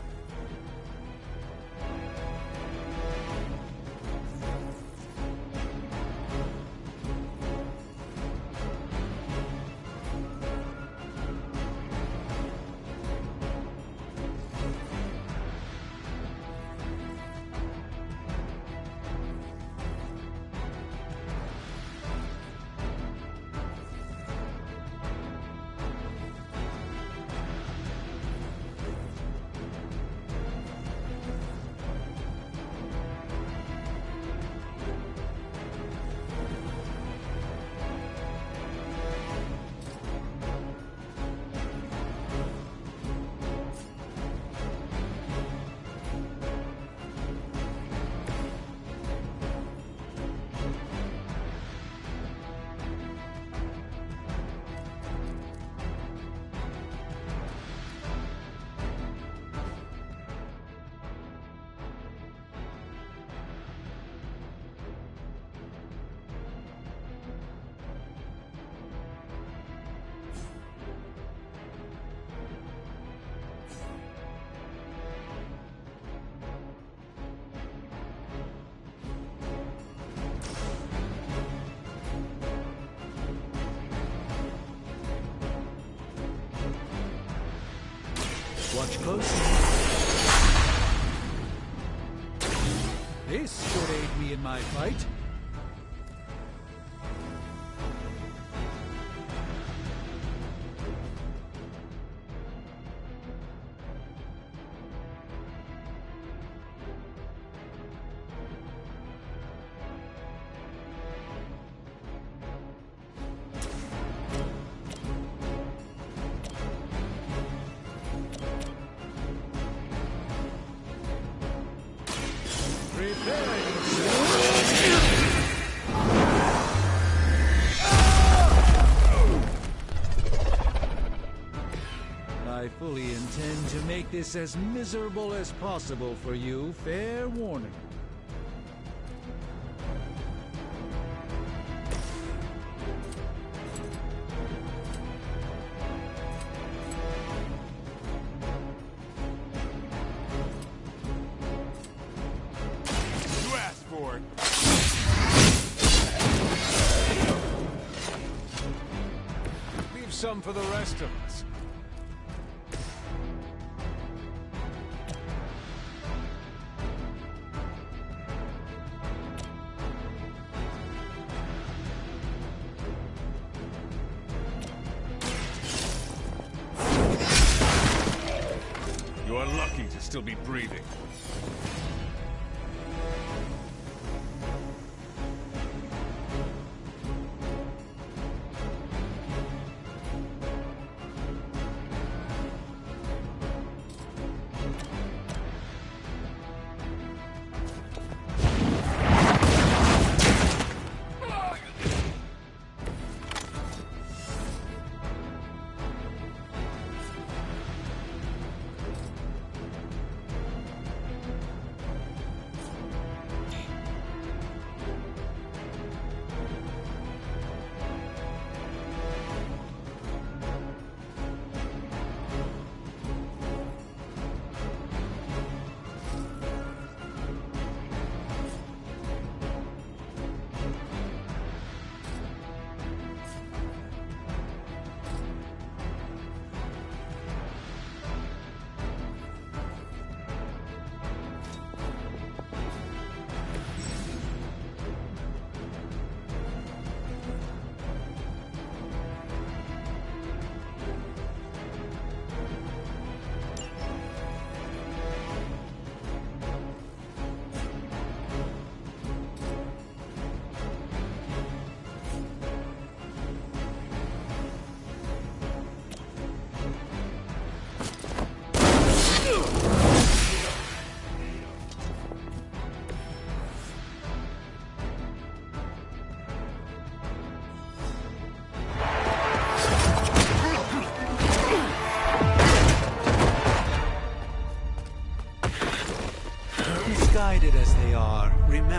Watch closely. This should aid me in my fight. I fully intend to make this as miserable as possible for you, fair warning. You asked for it. Leave some for the rest of us. You are lucky to still be breathing.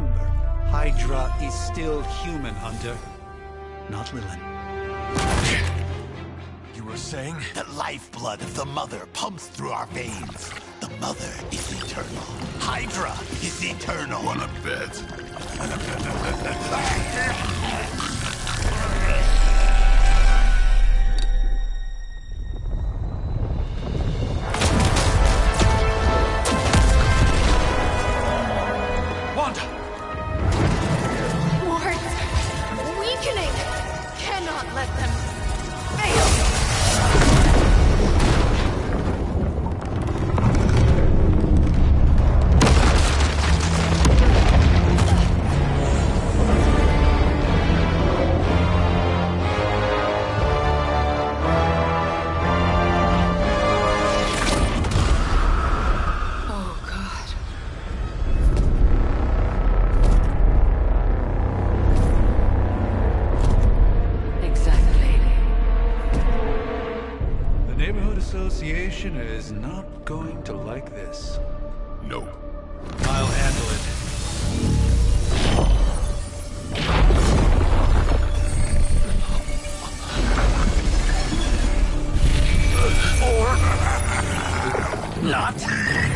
remember, Hydra is still human, Hunter. Not Lilith. You were saying? The lifeblood of the Mother pumps through our veins. The Mother is eternal. Hydra is eternal. Wanna bet? Wanda! Wards! Weakening! Cannot let them fail! Association is not going to like this. Nope. I'll handle it. Not. We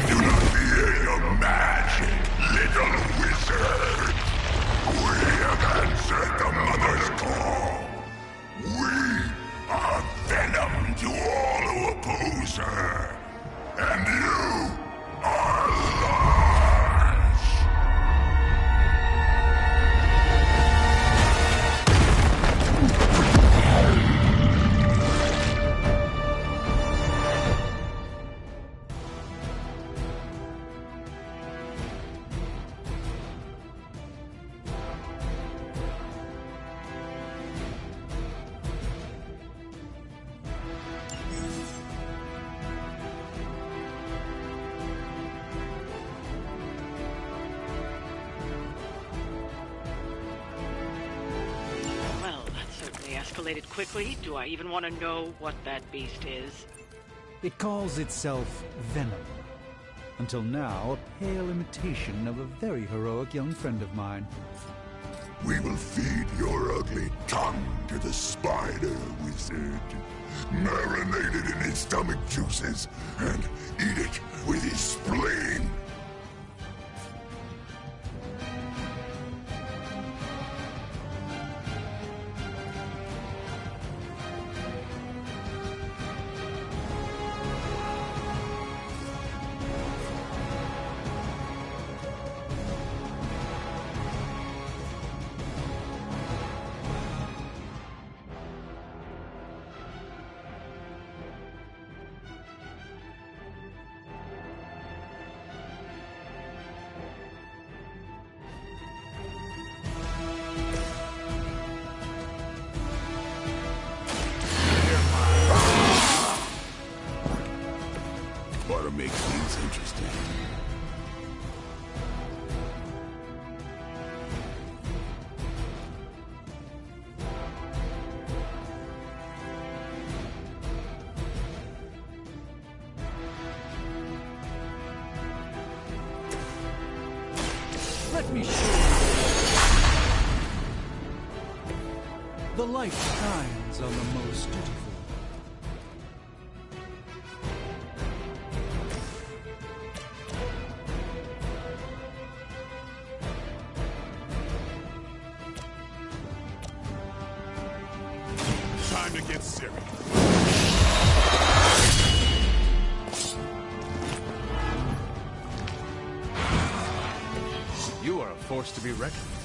do not fear your magic, little wizard. We have answered the Mother's call. We are venom to all who oppose her. And you are large. Well, that certainly escalated quickly. Do I even want to know what that beast is? It calls itself Venom. Until now, a pale imitation of a very heroic young friend of mine. We will feed your ugly tongue to the spider wizard. Marinate it in his stomach juices and eat it with his spleen. Ought to make things interesting. Let me show you. The light shines on the most dutiful. Time to get serious. You are a force to be reckoned with.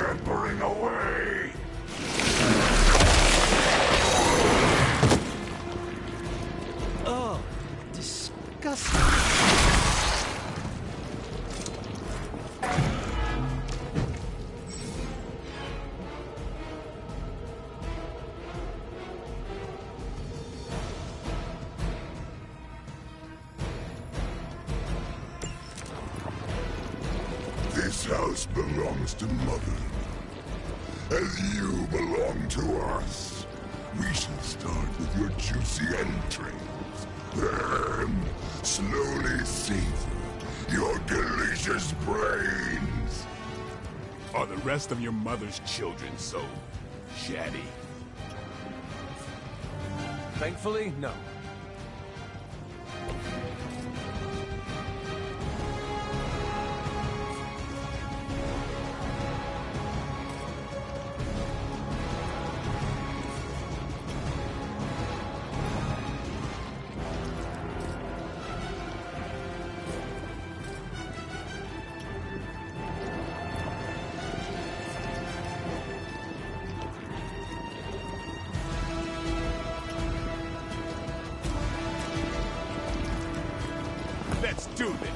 scampering away! Oh, disgusting. This house belongs to Mother. As you belong to us. We shall start with your juicy entrails. Then, slowly savor your delicious brains. Are the rest of your mother's children so shabby? Thankfully, no. Let's do this!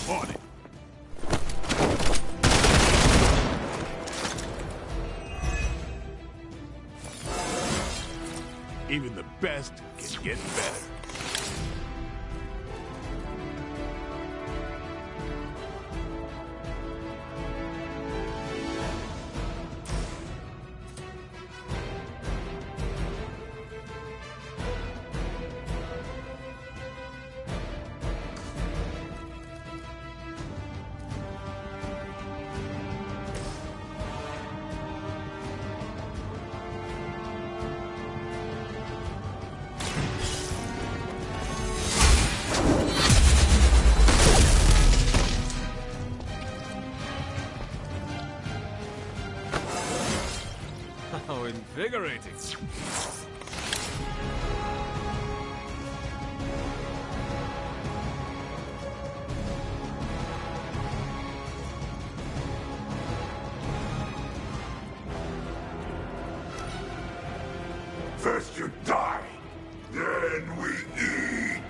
On it. Even the best can get better. How invigorating. First you die, then we eat.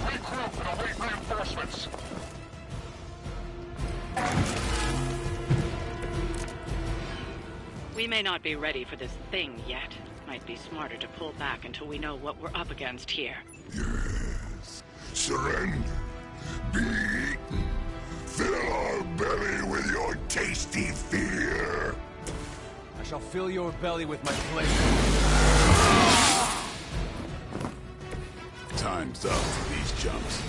Regroup and await reinforcements. We may not be ready for this thing yet. Might be smarter to pull back until we know what we're up against here. Yes. Surrender. Be eaten. Fill our belly with your tasty fear. I shall fill your belly with my pleasure. Time's up for these jumps.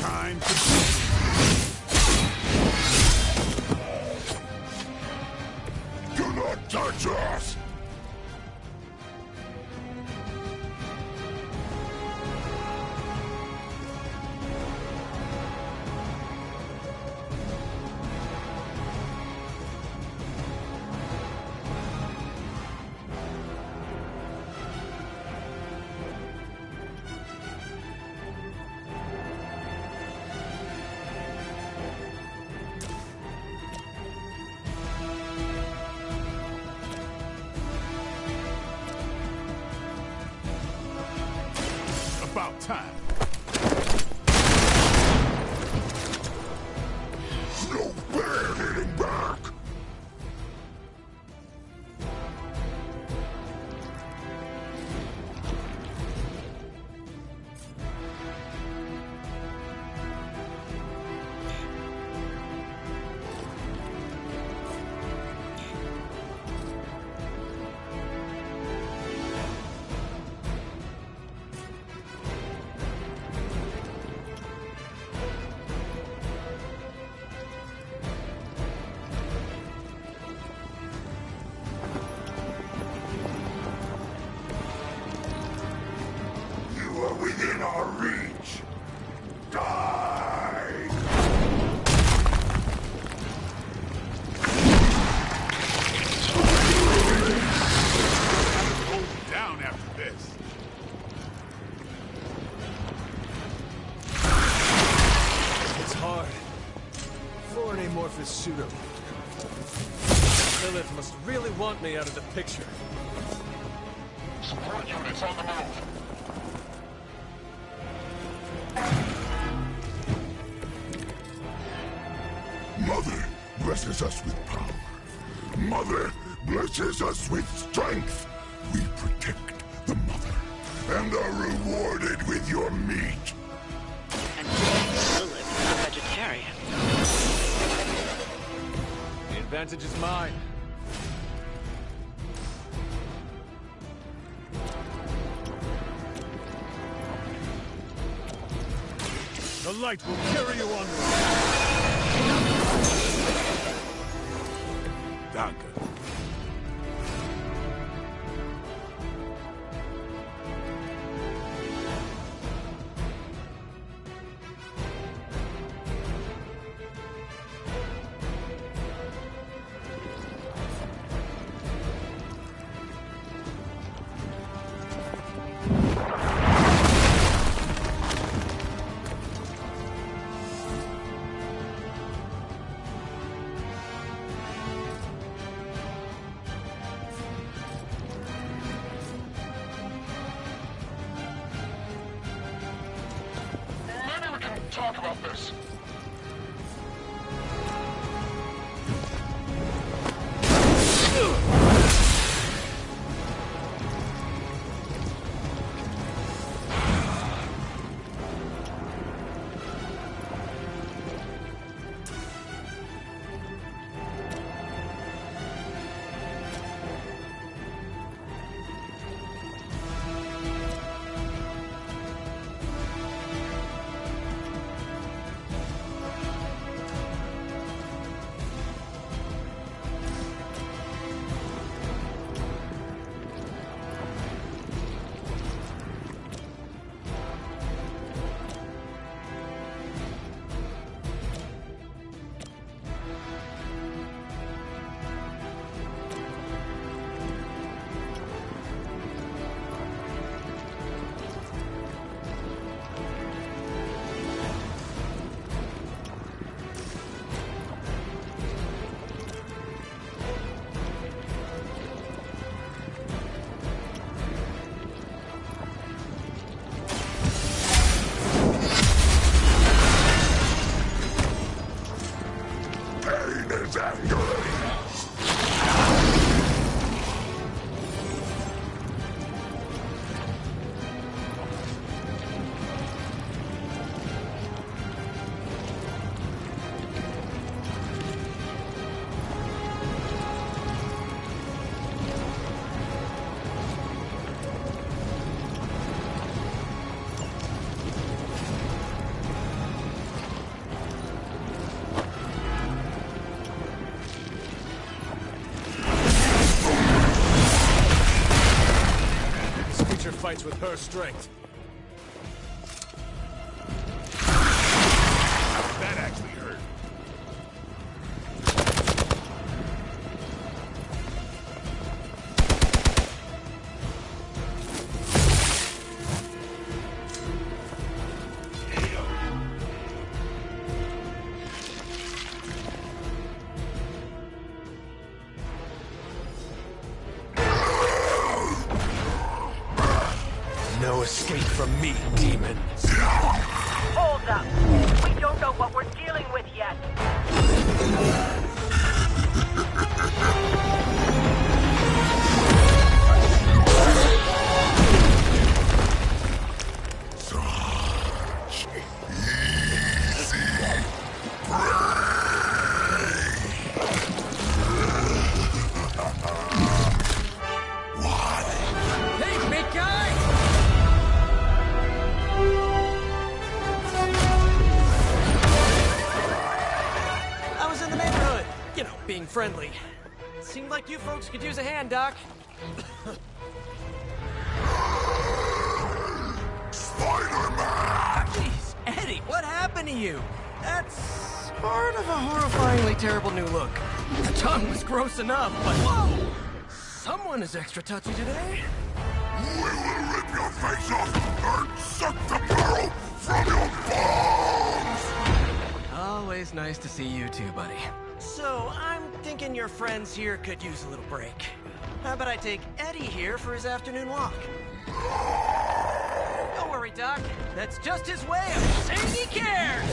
Time to Do not touch us! about time. No bear hitting back! Within our reach. Die! Hold down after this. It's hard. For an amorphous pseudo. Lilith must really want me out of the picture. Support units on the move. Mother blesses us with power. Mother blesses us with strength. We protect the mother and are rewarded with your meat. And Lilith is a vegetarian. The advantage is mine. The light will carry you onward. Danke. Talk about this. your fights with her strength. That actually hurt. No escape from me, demon. Hold up. We don't know what we're dealing with yet. Hey, big guy! I was in the neighborhood. You know, being friendly. Seemed like you folks could use a hand, Doc. Spider-Man! Jeez, Eddie, what happened to you? That's sort of a horrifyingly terrible new look. The tongue was gross enough, but whoa! Someone is extra touchy today. We will rip your face off and suck the marrow from your bones! Always nice to see you too, buddy. So, I'm thinking your friends here could use a little break. How about I take Eddie here for his afternoon walk? Don't worry, Doc. That's just his way of saying he cares!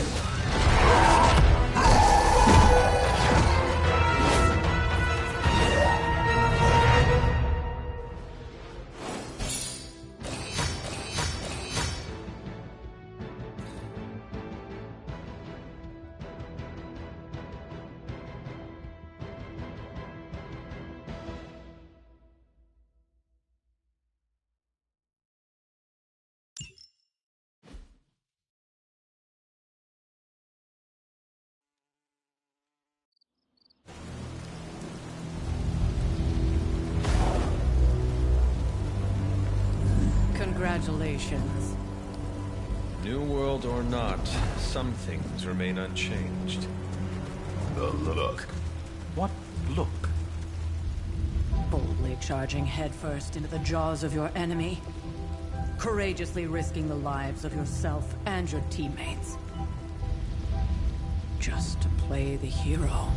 Congratulations. New world or not, some things remain unchanged. The look. What look? Boldly charging headfirst into the jaws of your enemy. Courageously risking the lives of yourself and your teammates. Just to play the hero.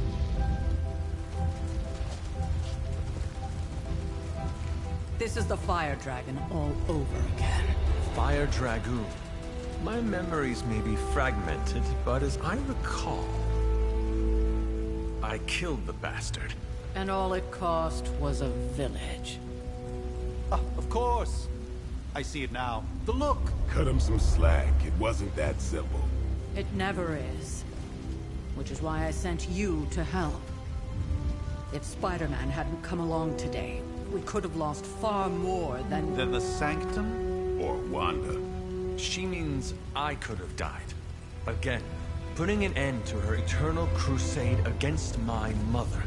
This is the Fire Dragon all over again. Fire Dragoon. My memories may be fragmented, but as I recall, I killed the bastard. And all it cost was a village. Of course. I see it now. The look. Cut him some slack. It wasn't that simple. It never is. Which is why I sent you to help. If Spider-Man hadn't come along today, we could have lost far more than... Than the Sanctum? Or Wanda. She means I could have died. Again, putting an end to her eternal crusade against my mother.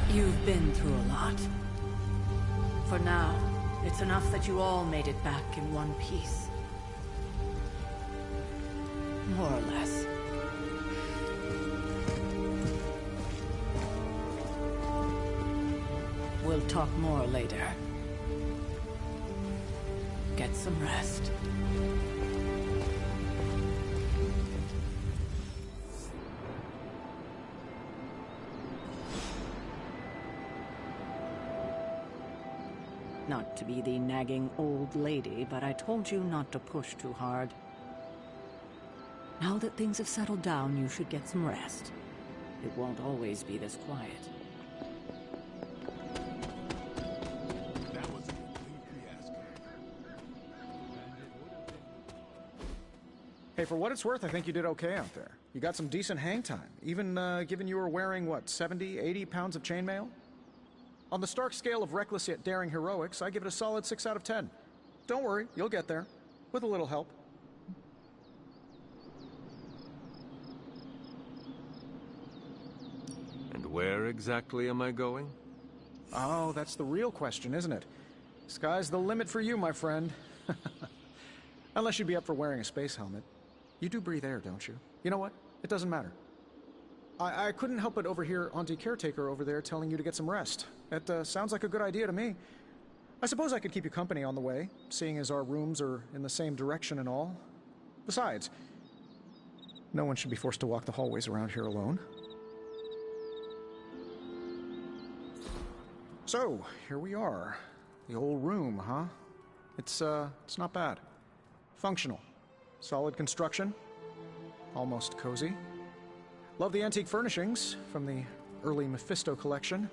You've been through a lot. For now, it's enough that you all made it back in one piece. More or less. We'll talk more later. Get some rest. Not to be the nagging old lady, but I told you not to push too hard. Now that things have settled down, you should get some rest. It won't always be this quiet. Hey, for what it's worth, I think you did okay out there. You got some decent hang time, even given you were wearing, what, 70, 80 pounds of chainmail? On the Stark scale of reckless yet daring heroics, I give it a solid 6 out of 10. Don't worry, you'll get there. With a little help. And where exactly am I going? Oh, that's the real question, isn't it? Sky's the limit for you, my friend. Unless you'd be up for wearing a space helmet. You do breathe air, don't you? You know what? It doesn't matter. I couldn't help but overhear Auntie Caretaker over there telling you to get some rest. It sounds like a good idea to me. I suppose I could keep you company on the way, seeing as our rooms are in the same direction and all. Besides, no one should be forced to walk the hallways around here alone. So, here we are. The old room, huh? It's not bad. Functional. Solid construction. Almost cozy. Love the antique furnishings from the early Mephisto collection.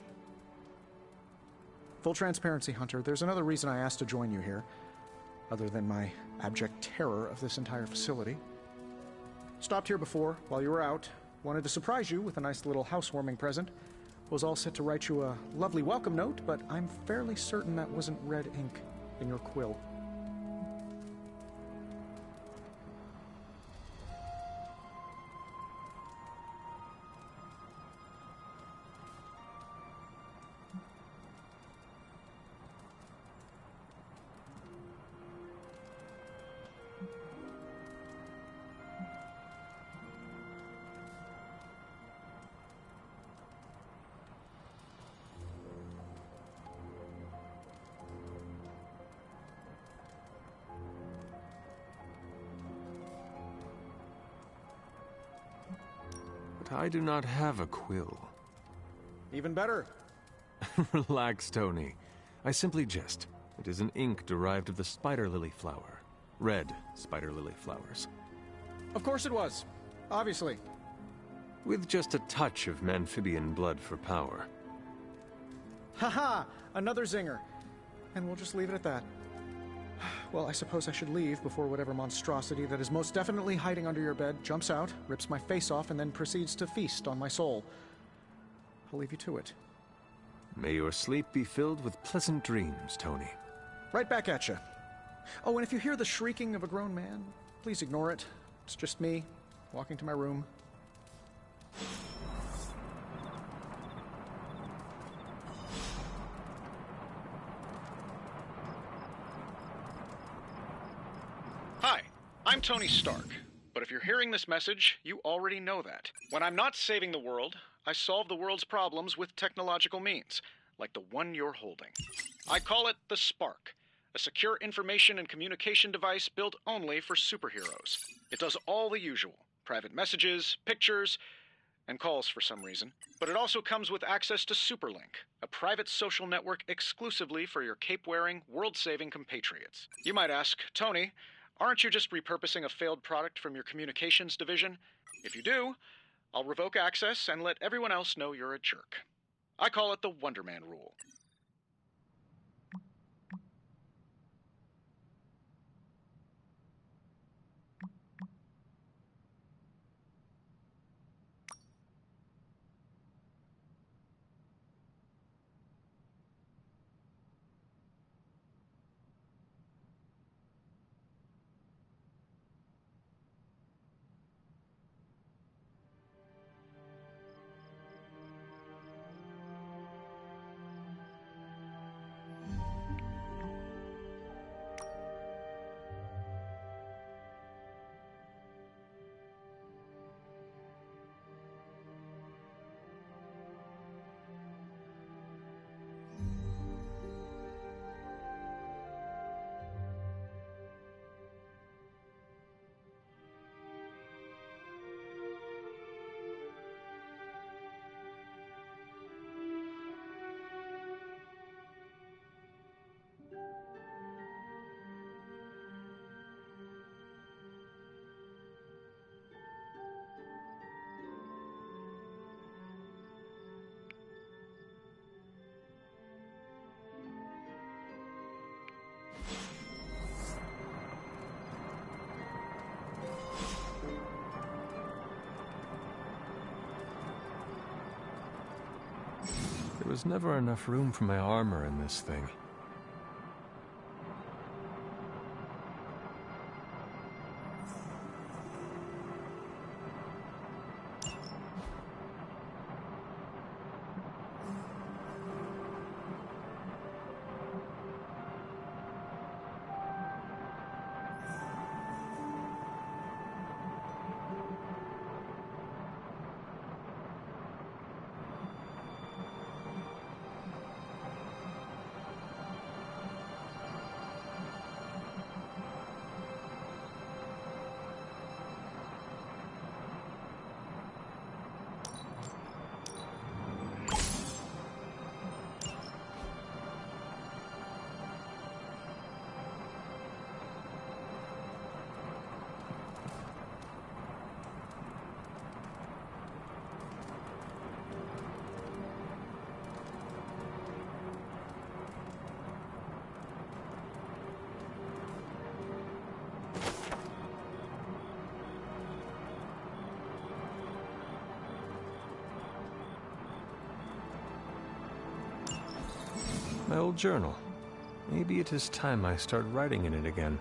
Full transparency, Hunter, there's another reason I asked to join you here, other than my abject terror of this entire facility. Stopped here before, while you were out. Wanted to surprise you with a nice little housewarming present. Was all set to write you a lovely welcome note, but I'm fairly certain that wasn't red ink in your quill. I do not have a quill. Even better. Relax, Tony. I simply jest. It is an ink derived of the spider lily flower. Red spider lily flowers. Of course it was. Obviously. With just a touch of Memphibian blood for power. Haha! Another zinger. And we'll just leave it at that. Well, I suppose I should leave before whatever monstrosity that is most definitely hiding under your bed jumps out, rips my face off, and then proceeds to feast on my soul. I'll leave you to it. May your sleep be filled with pleasant dreams, Tony. Right back at you. Oh, and if you hear the shrieking of a grown man, please ignore it. It's just me, walking to my room. Hi, I'm Tony Stark, but if you're hearing this message, you already know that. When I'm not saving the world, I solve the world's problems with technological means, like the one you're holding. I call it the Spark, a secure information and communication device built only for superheroes. It does all the usual, private messages, pictures, and calls for some reason. But it also comes with access to Superlink, a private social network exclusively for your cape-wearing, world-saving compatriots. You might ask, Tony, aren't you just repurposing a failed product from your communications division? If you do, I'll revoke access and let everyone else know you're a jerk. I call it the Wonder Man rule. There was never enough room for my armor in this thing. My old journal. Maybe it is time I start writing in it again.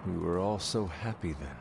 We were all so happy then.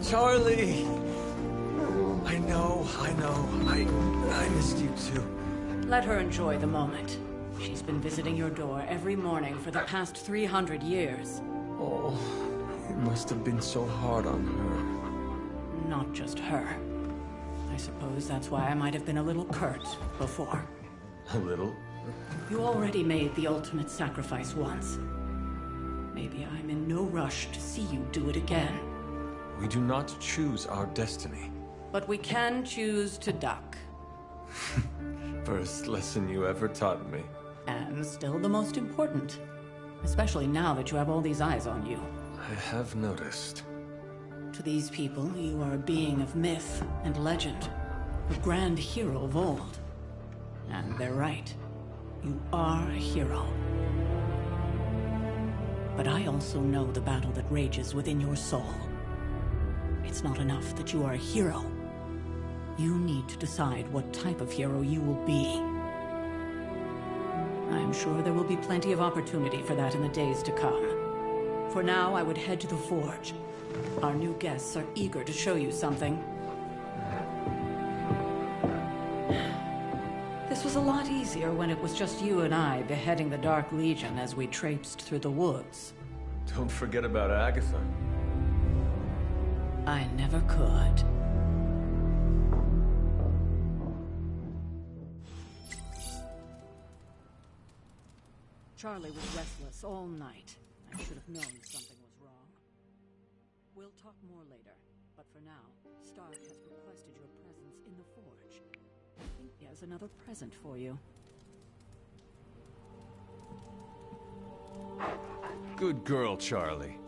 Charlie! I know. I missed you too. Let her enjoy the moment. She's been visiting your door every morning for the past 300 years. Oh, it must have been so hard on her. Not just her. I suppose that's why I might have been a little curt before. A little? You already made the ultimate sacrifice once. Maybe I'm in no rush to see you do it again. We do not choose our destiny. But we can choose to duck. First lesson you ever taught me. And still the most important. Especially now that you have all these eyes on you. I have noticed. To these people, you are a being of myth and legend. A grand hero of old. And they're right. You are a hero. But I also know the battle that rages within your soul. It's not enough that you are a hero. You need to decide what type of hero you will be. I'm sure there will be plenty of opportunity for that in the days to come. For now, I would head to the Forge. Our new guests are eager to show you something. This was a lot easier when it was just you and I beheading the Dark Legion as we traipsed through the woods. Don't forget about Agatha. I never could. Charlie was restless all night. I should have known something was wrong. We'll talk more later, but for now, Stark has requested your presence in the Forge. I think he has another present for you. Good girl, Charlie.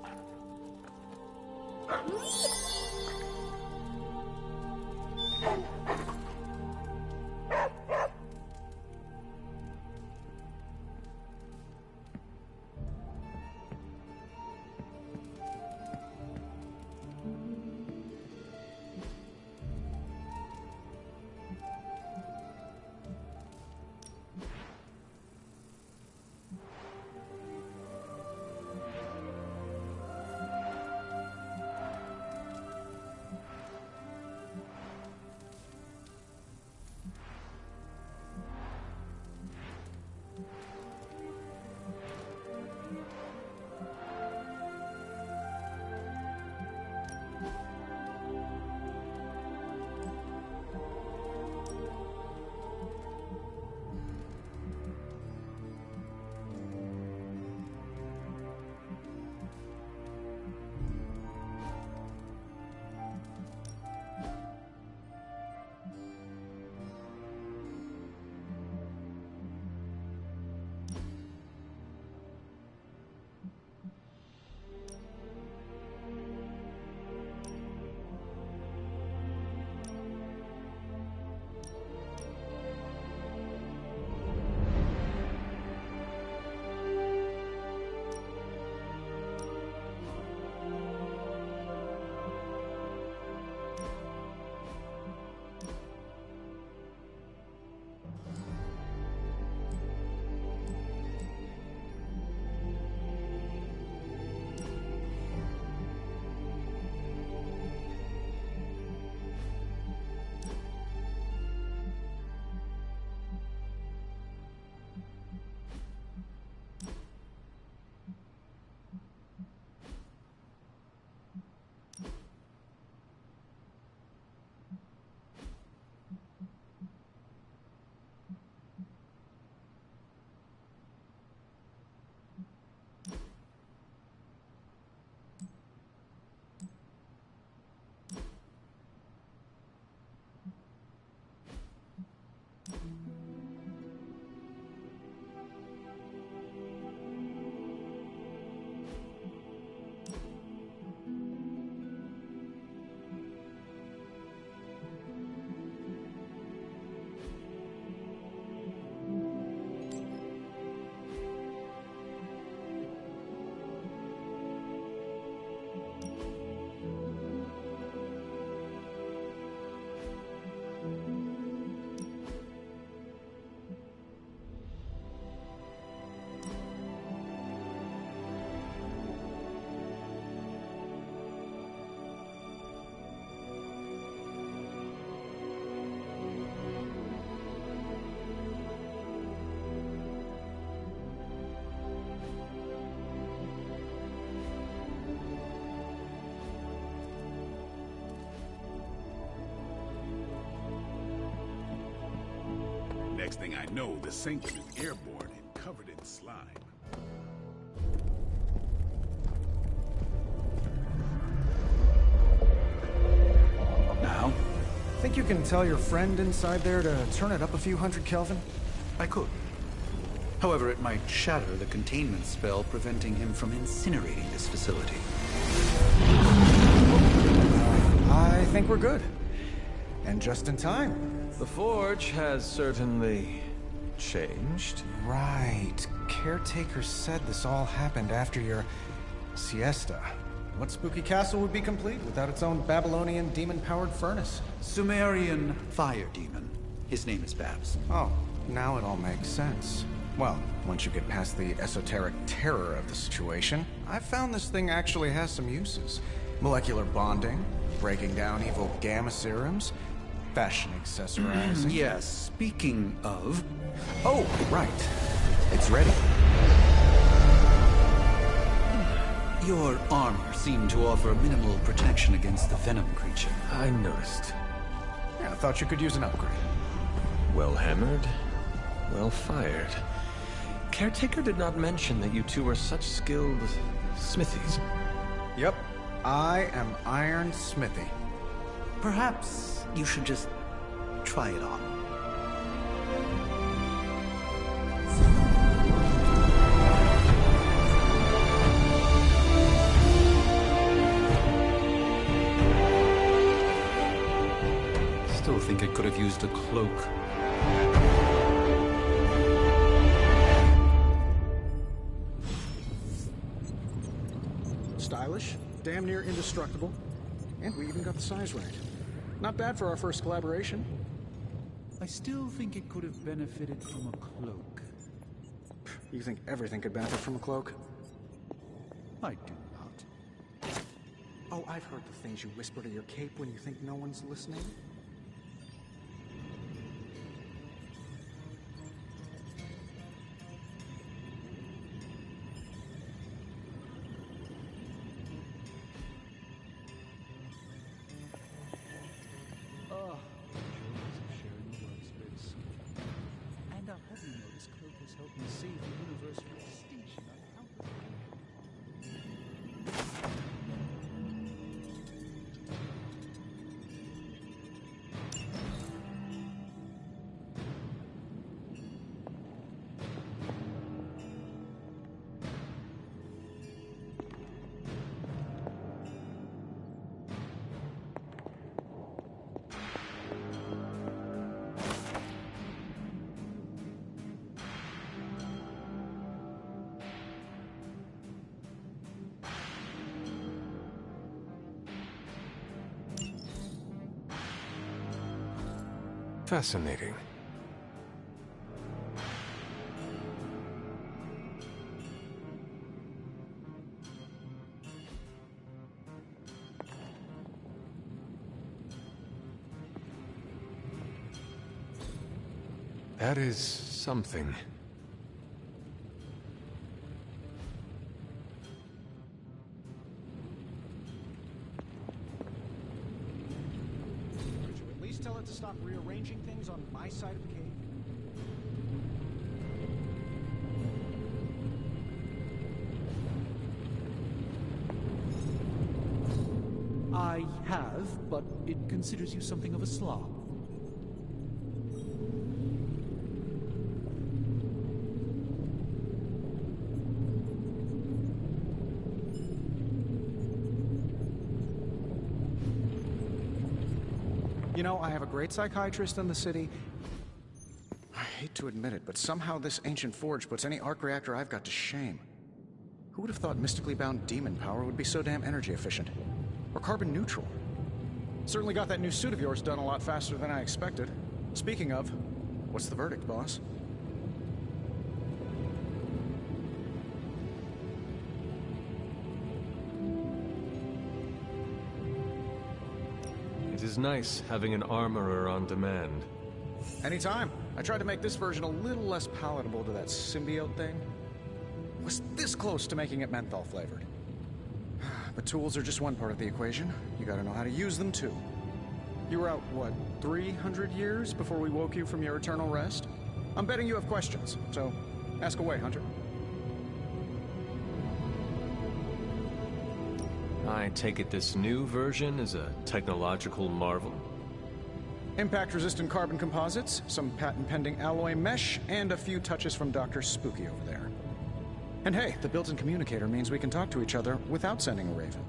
thing I know, the Sanctum is airborne and covered in slime. Now? Think you can tell your friend inside there to turn it up a few hundred Kelvin? I could. However, it might shatter the containment spell, preventing him from incinerating this facility. I think we're good. And just in time. The Forge has certainly changed. Right. Caretaker said this all happened after your siesta. What spooky castle would be complete without its own Babylonian demon-powered furnace? Sumerian fire demon. His name is Babs. Oh, now it all makes sense. Well, once you get past the esoteric terror of the situation, I've found this thing actually has some uses. Molecular bonding, breaking down evil gamma serums, fashion accessorizing. Yes, speaking of... Oh, right. It's ready. Your armor seemed to offer minimal protection against the venom creature. I noticed. Yeah, I thought you could use an upgrade. Well hammered, well fired. Caretaker did not mention that you two are such skilled smithies. Yep, I am Iron Smithy. Perhaps you should just try it on. Still think it could have used a cloak. Stylish, damn near indestructible, and we even got the size right. Not bad for our first collaboration. I still think it could have benefited from a cloak. You think everything could benefit from a cloak? I do not. Oh, I've heard the things you whisper to your cape when you think no one's listening. Fascinating. That is something. Tell it to stop rearranging things on my side of the cave. I have, but it considers you something of a slob. You know, I have a great psychiatrist in the city. I hate to admit it, but somehow this ancient forge puts any arc reactor I've got to shame. Who would have thought mystically bound demon power would be so damn energy efficient? Or carbon neutral? Certainly got that new suit of yours done a lot faster than I expected. Speaking of, what's the verdict, boss? It is nice having an armorer on demand. Anytime. I tried to make this version a little less palatable to that symbiote thing. Was this close to making it menthol flavored. But tools are just one part of the equation. You gotta know how to use them too. You were out, what, 300 years before we woke you from your eternal rest? I'm betting you have questions, so ask away, Hunter. I take it this new version is a technological marvel? Impact-resistant carbon composites, some patent-pending alloy mesh, and a few touches from Dr. Spooky over there. And hey, the built-in communicator means we can talk to each other without sending a raven.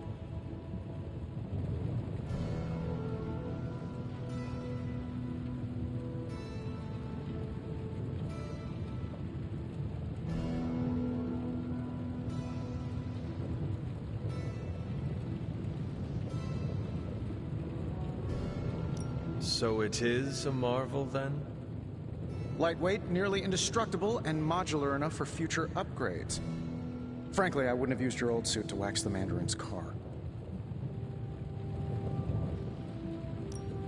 So it is a marvel, then? Lightweight, nearly indestructible, and modular enough for future upgrades. Frankly, I wouldn't have used your old suit to wax the Mandarin's car.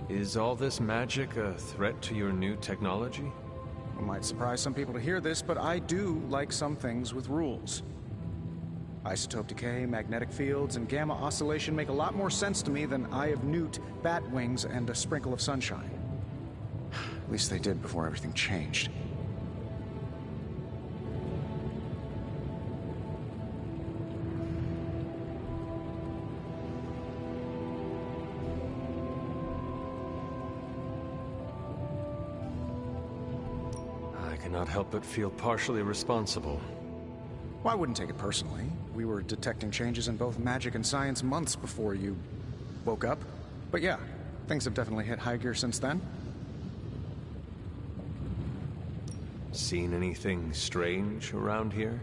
Is all this magic a threat to your new technology? It might surprise some people to hear this, but I do like some things with rules. Isotope decay, magnetic fields, and gamma oscillation make a lot more sense to me than Eye of Newt, bat wings, and a sprinkle of sunshine. At least they did before everything changed. I cannot help but feel partially responsible. Well, I wouldn't take it personally. We were detecting changes in both magic and science months before you woke up. But yeah, things have definitely hit high gear since then. Seen anything strange around here?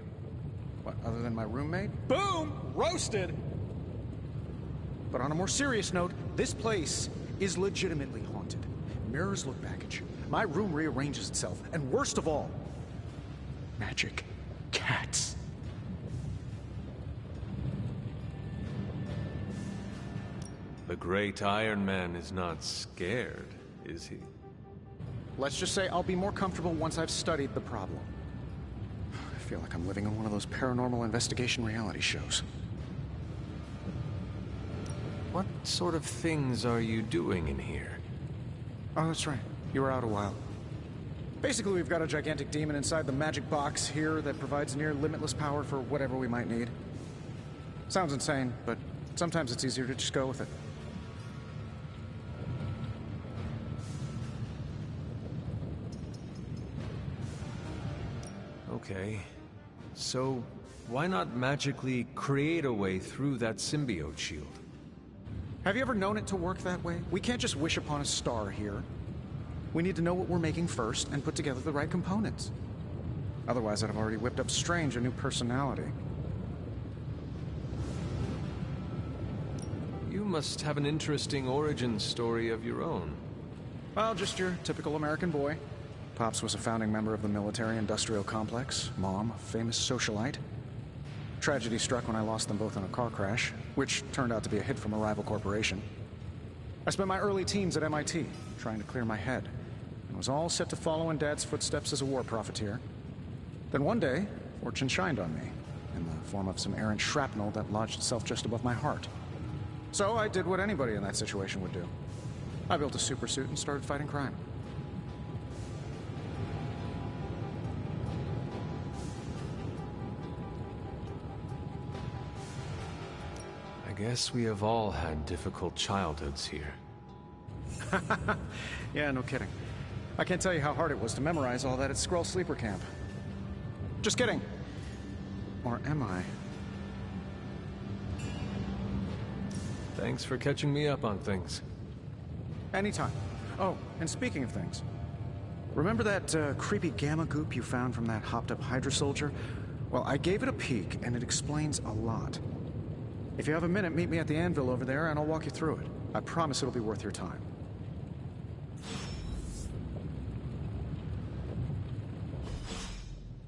What, other than my roommate? Boom! Roasted! But on a more serious note, this place is legitimately haunted. Mirrors look back at you. My room rearranges itself. And worst of all, magic cats. The great Iron Man is not scared, is he? Let's just say I'll be more comfortable once I've studied the problem. I feel like I'm living in one of those paranormal investigation reality shows. What sort of things are you doing in here? Oh, that's right. You were out a while. Basically, we've got a gigantic demon inside the magic box here that provides near limitless power for whatever we might need. Sounds insane, but sometimes it's easier to just go with it. Okay. So, why not magically create a way through that symbiote shield? Have you ever known it to work that way? We can't just wish upon a star here. We need to know what we're making first and put together the right components. Otherwise, I'd have already whipped up Strange a new personality. You must have an interesting origin story of your own. Well, just your typical American boy. Pops was a founding member of the military-industrial complex. Mom, a famous socialite. Tragedy struck when I lost them both in a car crash, which turned out to be a hit from a rival corporation. I spent my early teens at MIT, trying to clear my head, and was all set to follow in Dad's footsteps as a war profiteer. Then one day, fortune shined on me, in the form of some errant shrapnel that lodged itself just above my heart. So I did what anybody in that situation would do. I built a supersuit and started fighting crime. I guess we have all had difficult childhoods here. Yeah, no kidding. I can't tell you how hard it was to memorize all that at Skrull Sleeper Camp. Just kidding. Or am I? Thanks for catching me up on things. Anytime. Oh, and speaking of things, remember that creepy gamma goop you found from that hopped-up Hydra soldier? Well, I gave it a peek, and it explains a lot. If you have a minute, meet me at the anvil over there, and I'll walk you through it. I promise it'll be worth your time.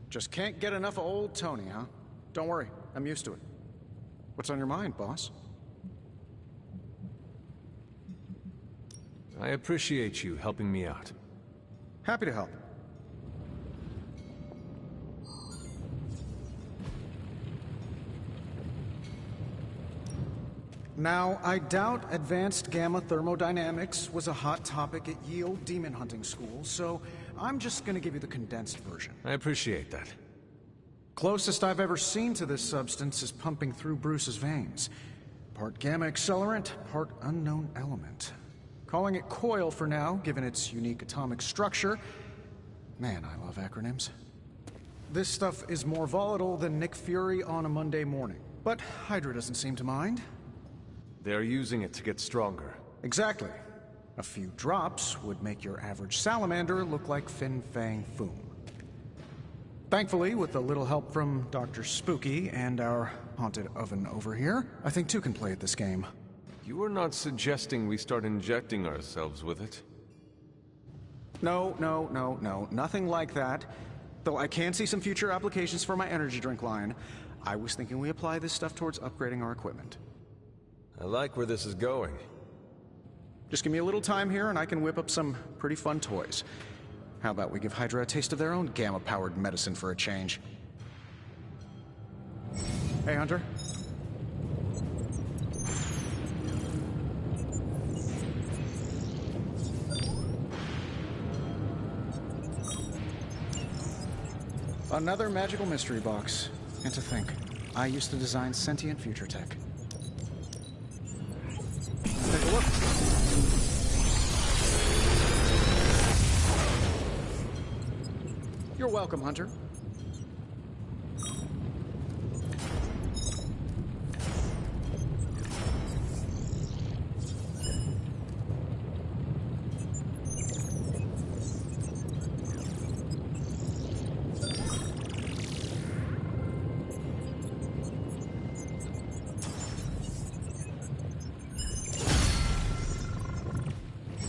Just can't get enough of old Tony, huh? Don't worry, I'm used to it. What's on your mind, boss? I appreciate you helping me out. Happy to help. Now, I doubt advanced gamma thermodynamics was a hot topic at Yield Demon Hunting School, so I'm just gonna give you the condensed version. I appreciate that. Closest I've ever seen to this substance is pumping through Bruce's veins. Part gamma accelerant, part unknown element. Calling it Coil for now, given its unique atomic structure. Man, I love acronyms. This stuff is more volatile than Nick Fury on a Monday morning. But Hydra doesn't seem to mind. They're using it to get stronger. Exactly. A few drops would make your average salamander look like Fin Fang Foom. Thankfully, with a little help from Dr. Spooky and our haunted oven over here, I think two can play at this game. You are not suggesting we start injecting ourselves with it? No, nothing like that. Though I can see some future applications for my energy drink line. I was thinking we apply this stuff towards upgrading our equipment. I like where this is going. Just give me a little time here and I can whip up some pretty fun toys. How about we give Hydra a taste of their own gamma-powered medicine for a change? Hey, Hunter. Another magical mystery box. And to think, I used to design sentient future tech. Take a look. You're welcome, Hunter.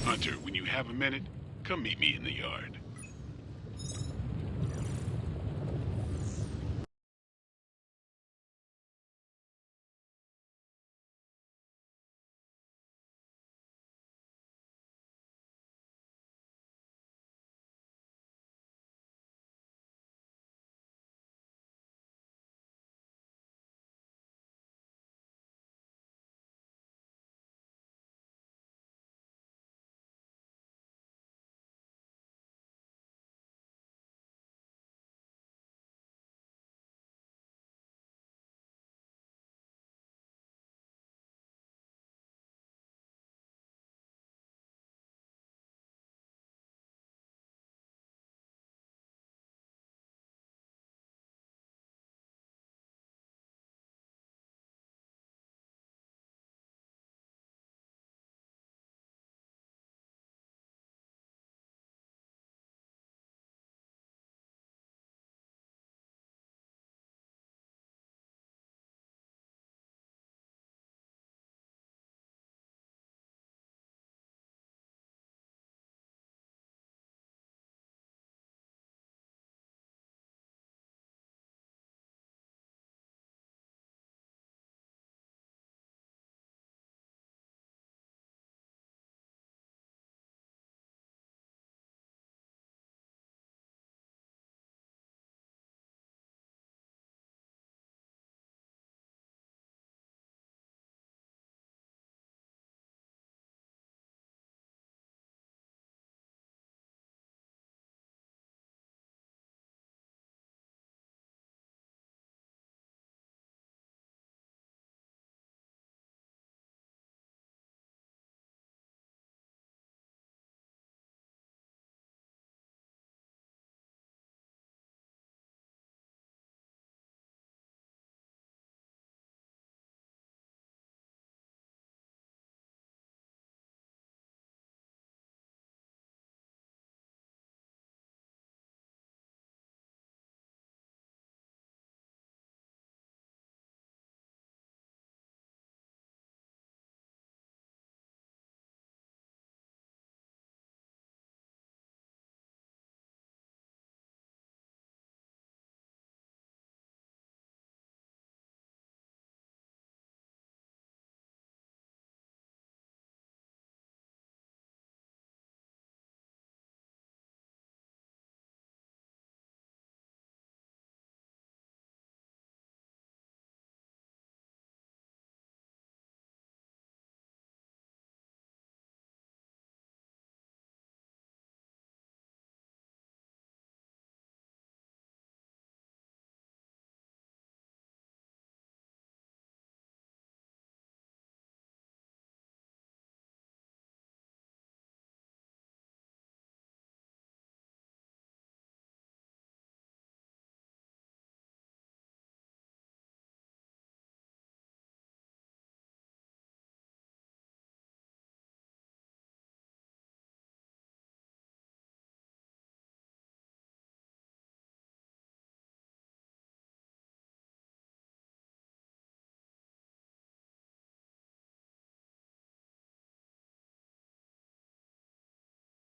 Hunter, when you have a minute, come meet me in the yard.